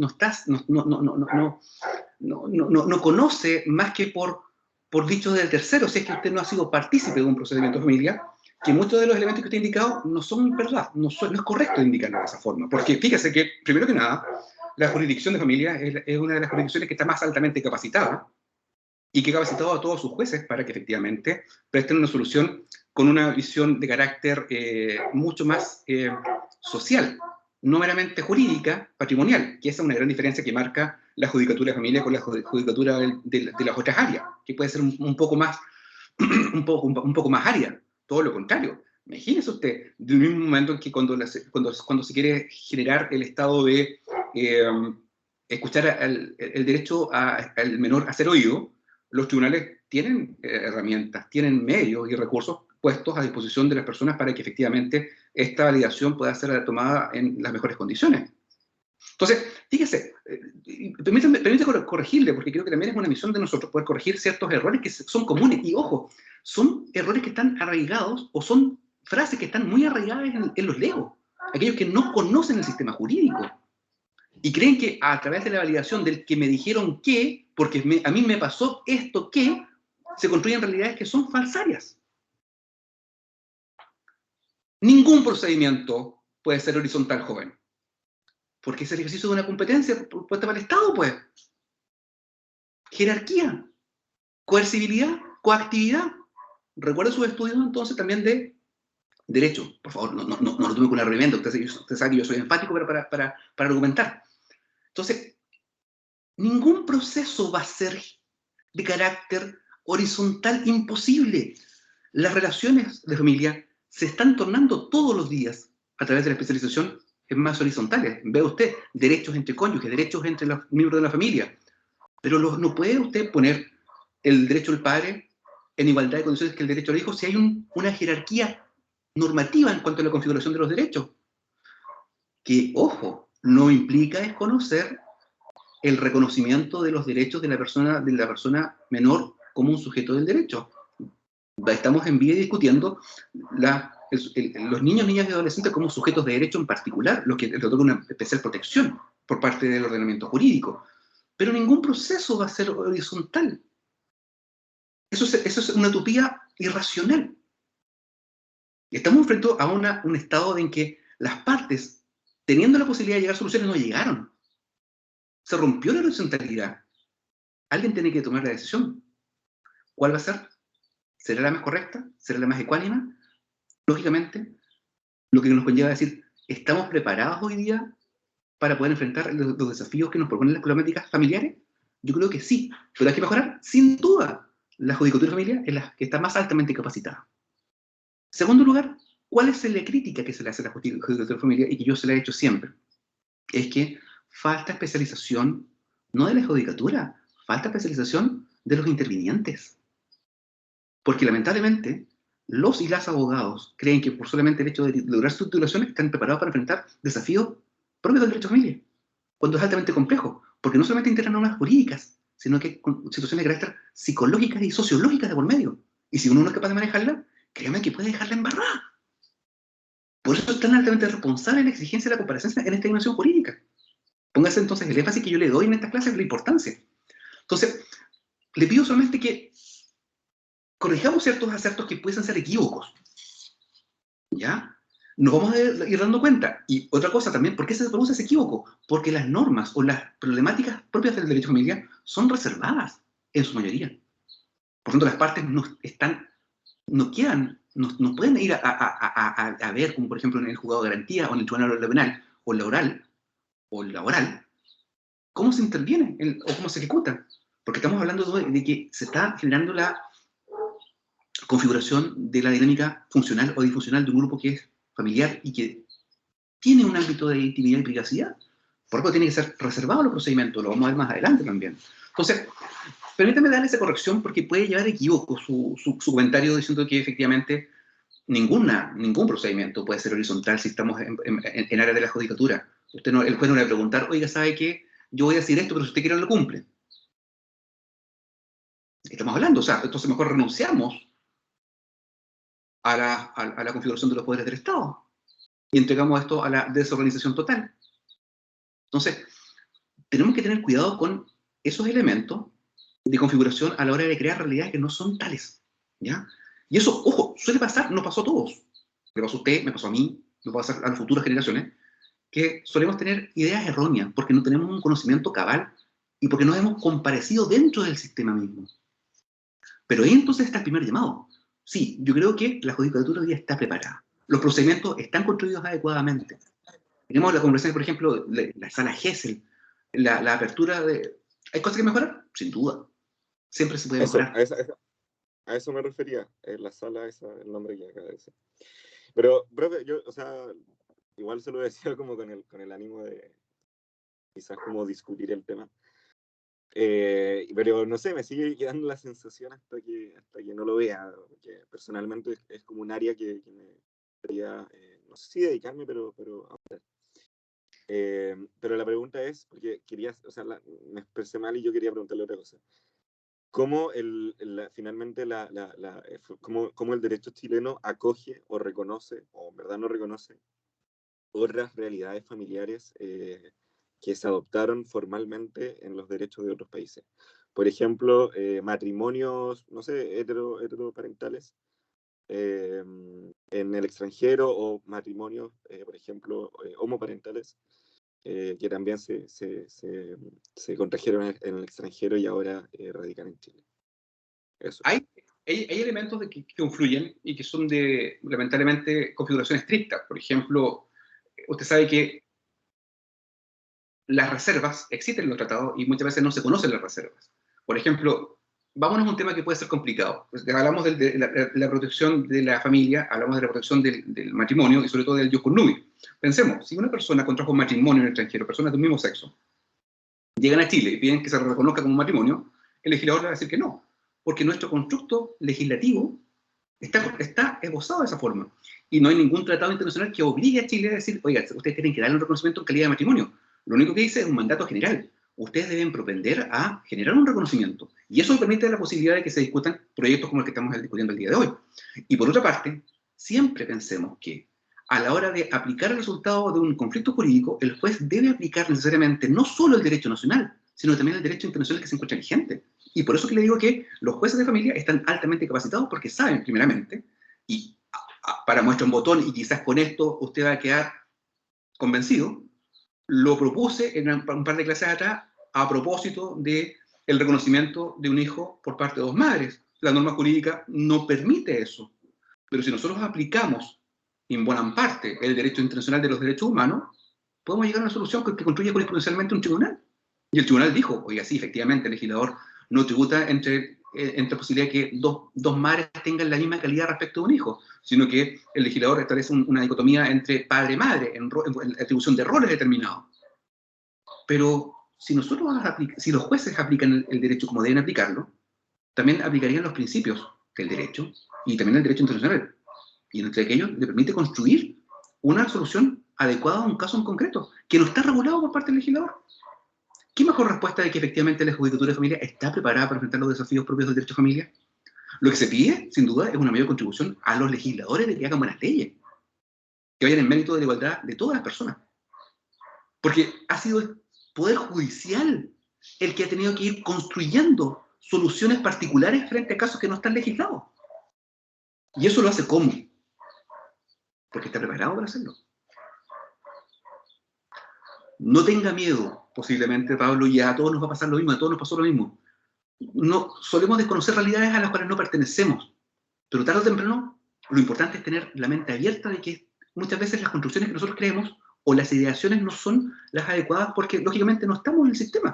conoce más que por dichos del tercero, si es que usted no ha sido partícipe de un procedimiento de familia, que muchos de los elementos que usted ha indicado no son verdad, no es correcto indicarlo de esa forma. Porque fíjese que, primero que nada, la jurisdicción de familia es una de las jurisdicciones que está más altamente capacitada y que ha capacitado a todos sus jueces para que efectivamente presten una solución con una visión de carácter mucho más social, no meramente jurídica, patrimonial, que esa es una gran diferencia que marca la judicatura de familia con la judicatura de las otras áreas, que puede ser un poco más un poco más árida, todo lo contrario. Imagínese usted, del mismo momento en que cuando se quiere generar el estado de escuchar el derecho al menor a ser oído, los tribunales tienen herramientas, tienen medios y recursos puestos a disposición de las personas para que efectivamente esta validación pueda ser tomada en las mejores condiciones. Entonces, fíjese, permítame corregirle, porque creo que también es una misión de nosotros poder corregir ciertos errores que son comunes. Y ojo, son errores que están arraigados o son frases que están muy arraigadas en los legos. Aquellos que no conocen el sistema jurídico y creen que a través de la validación del que me dijeron que, porque a mí me pasó esto que, se construyen realidades que son falsarias. Ningún procedimiento puede ser horizontal, joven. Porque es el ejercicio de una competencia puesta para el Estado, pues. Jerarquía, coercibilidad, coactividad. Recuerda sus estudios entonces también de derecho. Por favor, no lo tome con arrepentimiento. Usted sabe que yo soy enfático para argumentar. Entonces, ningún proceso va a ser de carácter horizontal, imposible. Las relaciones de familia se están tornando todos los días a través de la especialización en más horizontales. Ve usted derechos entre cónyuges, derechos entre los miembros de la familia, pero no puede usted poner el derecho del padre en igualdad de condiciones que el derecho al hijo si hay una jerarquía normativa en cuanto a la configuración de los derechos, que, ojo, no implica desconocer el reconocimiento de los derechos de la persona menor como un sujeto del derecho. Estamos en vía discutiendo los niños, niñas y adolescentes como sujetos de derecho en particular, los que les otorga una especial protección por parte del ordenamiento jurídico. Pero ningún proceso va a ser horizontal. Eso es una utopía irracional. Estamos frente a un estado en que las partes, teniendo la posibilidad de llegar a soluciones, no llegaron. Se rompió la horizontalidad. Alguien tiene que tomar la decisión. ¿Cuál va a ser? ¿Será la más correcta? ¿Será la más ecuánime? Lógicamente, lo que nos conlleva a decir, ¿estamos preparados hoy día para poder enfrentar los desafíos que nos proponen las problemáticas familiares? Yo creo que sí, pero hay que mejorar, sin duda. La judicatura familiar es la que está más altamente capacitada. Segundo lugar, ¿cuál es la crítica que se le hace a la judicatura familiar y que yo se la he hecho siempre? Es que falta especialización, no de la judicatura, falta especialización de los intervinientes. Porque lamentablemente los y las abogados creen que por solamente el hecho de lograr su titulación están preparados para enfrentar desafíos propios del derecho de familia, cuando es altamente complejo, porque no solamente integran normas jurídicas, sino que con situaciones de carácter psicológicas y sociológicas de por medio. Y si uno no es capaz de manejarla, créame que puede dejarla embarrada. Por eso es tan altamente responsable la exigencia de la comparecencia en esta dimensión jurídica. Póngase entonces el énfasis que yo le doy en estas clases, la importancia. Entonces, le pido solamente que corrijamos ciertos acertos que pueden ser equívocos. ¿Ya? Nos vamos a ir dando cuenta. Y otra cosa también, ¿por qué se produce ese equívoco? Porque las normas o las problemáticas propias del derecho familiar son reservadas en su mayoría. Por lo tanto, las partes no pueden ir a ver, como por ejemplo en el juzgado de garantía o en el tribunal penal o laboral, cómo se interviene o cómo se ejecuta. Porque estamos hablando de que se está generando la configuración de la dinámica funcional o disfuncional de un grupo que es familiar y que tiene un ámbito de intimidad y privacidad. Por lo tanto, tiene que ser reservado los procedimientos, lo vamos a ver más adelante también. Entonces, permítame darle esa corrección porque puede llevar a equívoco su comentario diciendo que efectivamente ningún procedimiento puede ser horizontal si estamos en área de la judicatura. El juez no le va a preguntar, oiga, ¿sabe qué? Yo voy a decir esto, pero si usted quiere no lo cumple. Estamos hablando, o sea, entonces mejor renunciamos a la configuración de los poderes del Estado y entregamos esto a la desorganización total. Entonces, tenemos que tener cuidado con esos elementos de configuración a la hora de crear realidades que no son tales, ¿ya? Y eso, ojo, suele pasar, nos pasó a todos. Le pasó a usted, me pasó a mí, me pasó a las futuras generaciones, que solemos tener ideas erróneas porque no tenemos un conocimiento cabal y porque no hemos comparecido dentro del sistema mismo. Pero ahí entonces está el primer llamado. Sí, yo creo que la judicatura hoy día está preparada. Los procedimientos están construidos adecuadamente. Tenemos la conversación, por ejemplo, la sala Gesell, la apertura de... ¿Hay cosas que mejorar? Sin duda. Siempre se puede mejorar. A eso me refería, la sala, el nombre que acaba de decir. Pero, profe, yo, o sea, igual se lo decía como con el ánimo de quizás como discutir el tema. Pero no sé, me sigue quedando la sensación hasta que no lo vea, porque personalmente es como un área que me gustaría, no sé si dedicarme, pero aprender. Pero la pregunta es, porque o sea, me expresé mal y yo quería preguntarle otra cosa. ¿Cómo finalmente cómo el derecho chileno acoge o reconoce, o en verdad no reconoce, otras realidades familiares que se adoptaron formalmente en los derechos de otros países? Por ejemplo, matrimonios, no sé, heteroparentales en el extranjero, o matrimonios, por ejemplo, homoparentales, que también se contrajeron en el extranjero y ahora radican en Chile. Eso. Hay elementos que confluyen y que son de, lamentablemente, configuración estricta. Por ejemplo, usted sabe que las reservas existen en los tratados y muchas veces no se conocen las reservas. Por ejemplo, vámonos a un tema que puede ser complicado. Pues hablamos de la protección de la familia, hablamos de la protección del matrimonio y sobre todo del ius connubii. Pensemos, si una persona contrajo un matrimonio en el extranjero, personas del mismo sexo, llegan a Chile y piden que se reconozca como matrimonio, el legislador le va a decir que no, porque nuestro constructo legislativo está esbozado de esa forma. Y no hay ningún tratado internacional que obligue a Chile a decir, oiga, ustedes tienen que darle un reconocimiento en calidad de matrimonio. Lo único que dice es un mandato general. Ustedes deben propender a generar un reconocimiento. Y eso permite la posibilidad de que se discutan proyectos como el que estamos discutiendo el día de hoy. Y por otra parte, siempre pensemos que a la hora de aplicar el resultado de un conflicto jurídico, el juez debe aplicar necesariamente no solo el derecho nacional, sino también el derecho internacional que se encuentra vigente. Y por eso que le digo que los jueces de familia están altamente capacitados porque saben, primeramente, y para muestra un botón, y quizás con esto usted va a quedar convencido, lo propuse en un par de clases atrás a propósito del reconocimiento de un hijo por parte de dos madres. La norma jurídica no permite eso. Pero si nosotros aplicamos en buena parte el derecho internacional de los derechos humanos, podemos llegar a una solución que construya jurisprudencialmente un tribunal. Y el tribunal dijo, oiga, sí, efectivamente, el legislador no tributa entre la posibilidad de que dos madres tengan la misma calidad respecto de un hijo, sino que el legislador establece una dicotomía entre padre y madre, en atribución de roles determinados. Pero si los jueces aplican el derecho como deben aplicarlo, también aplicarían los principios del derecho y también del derecho internacional. Y entre aquellos le permite construir una solución adecuada a un caso en concreto, que no está regulado por parte del legislador. ¿Qué mejor respuesta de que efectivamente la Judicatura de Familia está preparada para enfrentar los desafíos propios del derecho de familia? Lo que se pide, sin duda, es una mayor contribución a los legisladores de que hagan buenas leyes, que vayan en mérito de la igualdad de todas las personas. Porque ha sido el Poder Judicial el que ha tenido que ir construyendo soluciones particulares frente a casos que no están legislados. ¿Y eso lo hace cómo? Porque está preparado para hacerlo. No tenga miedo, posiblemente, Pablo, y a todos nos va a pasar lo mismo, a todos nos pasó lo mismo. No, solemos desconocer realidades a las cuales no pertenecemos, pero tarde o temprano lo importante es tener la mente abierta de que muchas veces las construcciones que nosotros creemos o las ideaciones no son las adecuadas porque lógicamente no estamos en el sistema.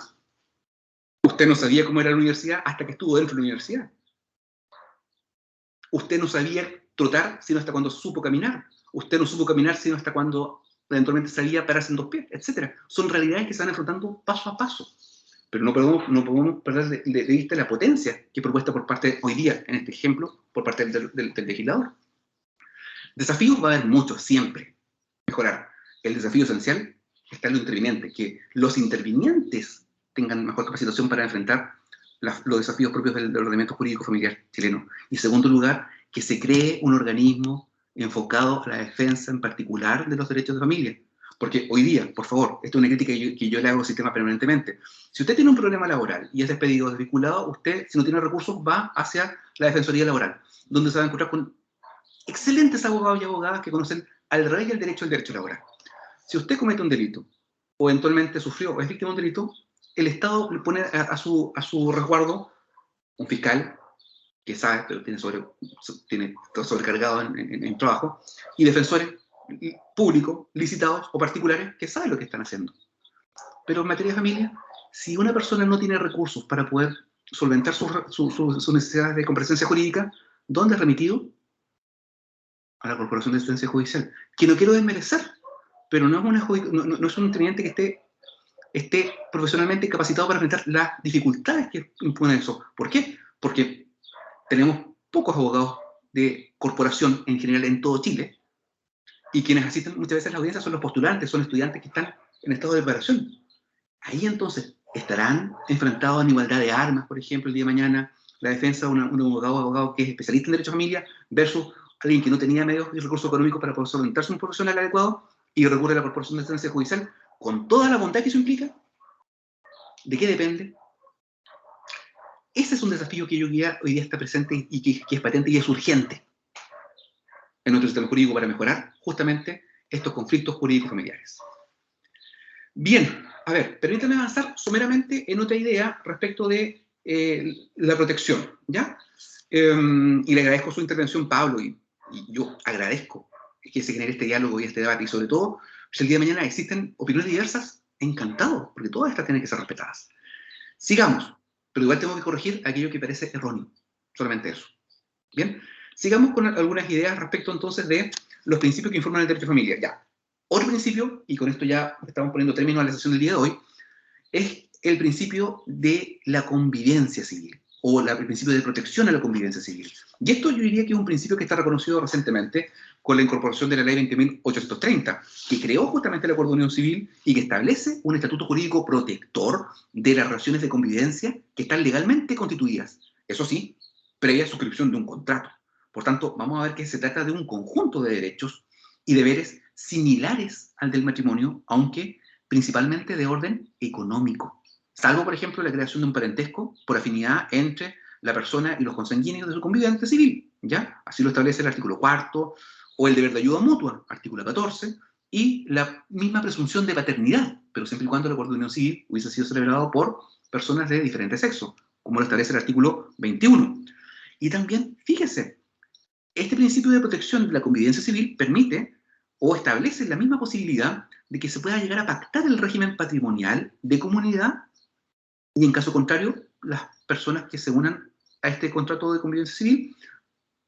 Usted no sabía cómo era la universidad hasta que estuvo dentro de la universidad. Usted no sabía trotar sino hasta cuando supo caminar. Usted no supo caminar sino hasta cuando eventualmente sabía pararse en dos pies, etc. Son realidades que se van afrontando paso a paso. Pero no podemos perder de vista la potencia que es propuesta por parte, hoy día, en este ejemplo, por parte del legislador. Desafíos va a haber muchos, siempre. Mejorar. El desafío esencial está en lo interviniente, que los intervinientes tengan mejor capacitación para enfrentar los desafíos propios del ordenamiento jurídico familiar chileno. Y en segundo lugar, que se cree un organismo enfocado a la defensa en particular de los derechos de familia. Porque hoy día, por favor, esto es una crítica que yo le hago al sistema permanentemente. Si usted tiene un problema laboral y es despedido o desvinculado, usted, si no tiene recursos, va hacia la Defensoría Laboral, donde se va a encontrar con excelentes abogados y abogadas que conocen al rey el derecho laboral. Si usted comete un delito, o eventualmente sufrió o es víctima de un delito, el Estado le pone a su resguardo un fiscal que sabe, pero está sobrecargado en trabajo, y defensores públicos, licitados o particulares que saben lo que están haciendo. Pero en materia de familia, si una persona no tiene recursos para poder solventar sus necesidades de compresencia jurídica, ¿dónde es remitido? A la Corporación de Asistencia Judicial, que no quiero desmerecer, pero no es un interviniente que esté profesionalmente capacitado para enfrentar las dificultades que impone eso. ¿Por qué? Porque tenemos pocos abogados de corporación en general en todo Chile, y quienes asisten muchas veces a la audiencia son los postulantes, son estudiantes que están en estado de preparación. Ahí entonces estarán enfrentados en igualdad de armas, por ejemplo, el día de mañana, la defensa de un abogado que es especialista en derecho de familia versus alguien que no tenía medios y recursos económicos para poder solventarse un profesional adecuado y recurre a la Corporación de Asistencia Judicial con toda la bondad que eso implica. ¿De qué depende? Ese es un desafío que hoy día está presente y que es patente y es urgente en nuestro sistema jurídico para mejorar justamente estos conflictos jurídicos familiares. Bien, a ver, permítanme avanzar someramente en otra idea respecto de la protección, ¿ya? Y le agradezco su intervención, Pablo, y yo agradezco que se genere este diálogo y este debate, y sobre todo, si el día de mañana existen opiniones diversas, encantado, porque todas estas tienen que ser respetadas. Sigamos, pero igual tengo que corregir aquello que parece erróneo, solamente eso. Bien, sigamos con algunas ideas respecto entonces de los principios que informan el derecho de familia. Ya, otro principio, y con esto ya estamos poniendo término a la sesión del día de hoy, es el principio de la convivencia civil, o el principio de protección a la convivencia civil. Y esto yo diría que es un principio que está reconocido recientemente con la incorporación de la ley 20.830, que creó justamente el Acuerdo de Unión Civil y que establece un estatuto jurídico protector de las relaciones de convivencia que están legalmente constituidas. Eso sí, previa suscripción de un contrato. Por tanto, vamos a ver que se trata de un conjunto de derechos y deberes similares al del matrimonio, aunque principalmente de orden económico. Salvo, por ejemplo, la creación de un parentesco por afinidad entre la persona y los consanguíneos de su conviviente civil, ¿ya? Así lo establece el artículo 4, o el deber de ayuda mutua, artículo 14, y la misma presunción de paternidad, pero siempre y cuando el acuerdo de unión civil hubiese sido celebrado por personas de diferente sexo, como lo establece el artículo 21. Y también, fíjese, este principio de protección de la convivencia civil permite o establece la misma posibilidad de que se pueda llegar a pactar el régimen patrimonial de comunidad y, en caso contrario, las personas que se unan a este contrato de convivencia civil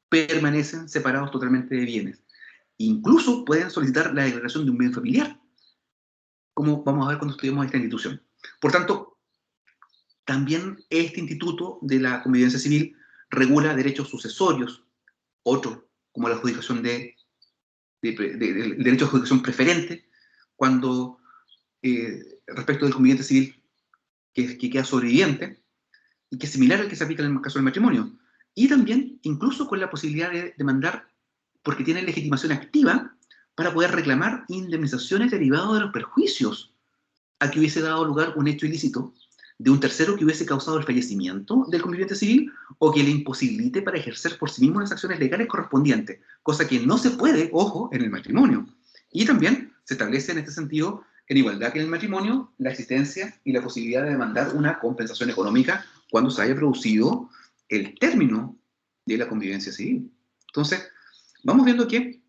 permanecen separados totalmente de bienes. Incluso pueden solicitar la declaración de un bien familiar, como vamos a ver cuando estudiemos esta institución. Por tanto, también este instituto de la convivencia civil regula derechos sucesorios, otro, como la adjudicación del derecho de adjudicación preferente, cuando respecto del conviviente civil que queda sobreviviente, y que es similar al que se aplica en el caso del matrimonio. Y también, incluso con la posibilidad de demandar, porque tiene legitimación activa, para poder reclamar indemnizaciones derivadas de los perjuicios a que hubiese dado lugar un hecho ilícito de un tercero que hubiese causado el fallecimiento del conviviente civil o que le imposibilite para ejercer por sí mismo las acciones legales correspondientes, cosa que no se puede, ojo, en el matrimonio. Y también se establece en este sentido, en igualdad que en el matrimonio, la existencia y la posibilidad de demandar una compensación económica cuando se haya producido el término de la convivencia civil. Entonces, vamos viendo que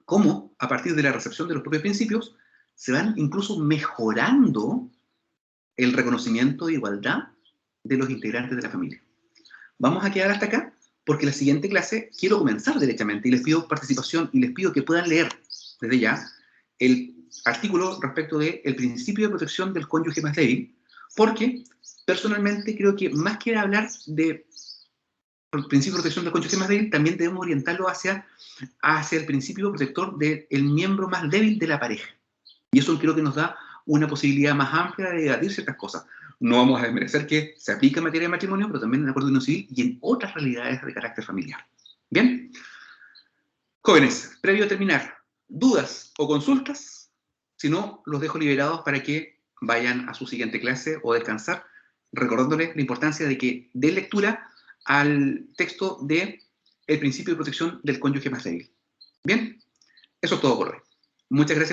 cómo, a partir de la recepción de los propios principios, se van incluso mejorando el reconocimiento de igualdad de los integrantes de la familia. Vamos a quedar hasta acá, porque la siguiente clase quiero comenzar derechamente, y les pido participación, y les pido que puedan leer desde ya el artículo respecto del principio de protección del cónyuge más débil, porque personalmente creo que más que hablar de el principio de protección del cónyuge más débil, también debemos orientarlo hacia el principio protector del miembro más débil de la pareja. Y eso creo que nos da una posibilidad más amplia de debatir ciertas cosas. No vamos a desmerecer que se aplica en materia de matrimonio, pero también en el acuerdo de unión civil y en otras realidades de carácter familiar. Bien. Jóvenes, previo a terminar, ¿dudas o consultas? Si no, los dejo liberados para que vayan a su siguiente clase o descansar, recordándoles la importancia de que den lectura al texto de el principio de protección del cónyuge más débil. Bien, eso es todo por hoy. Muchas gracias.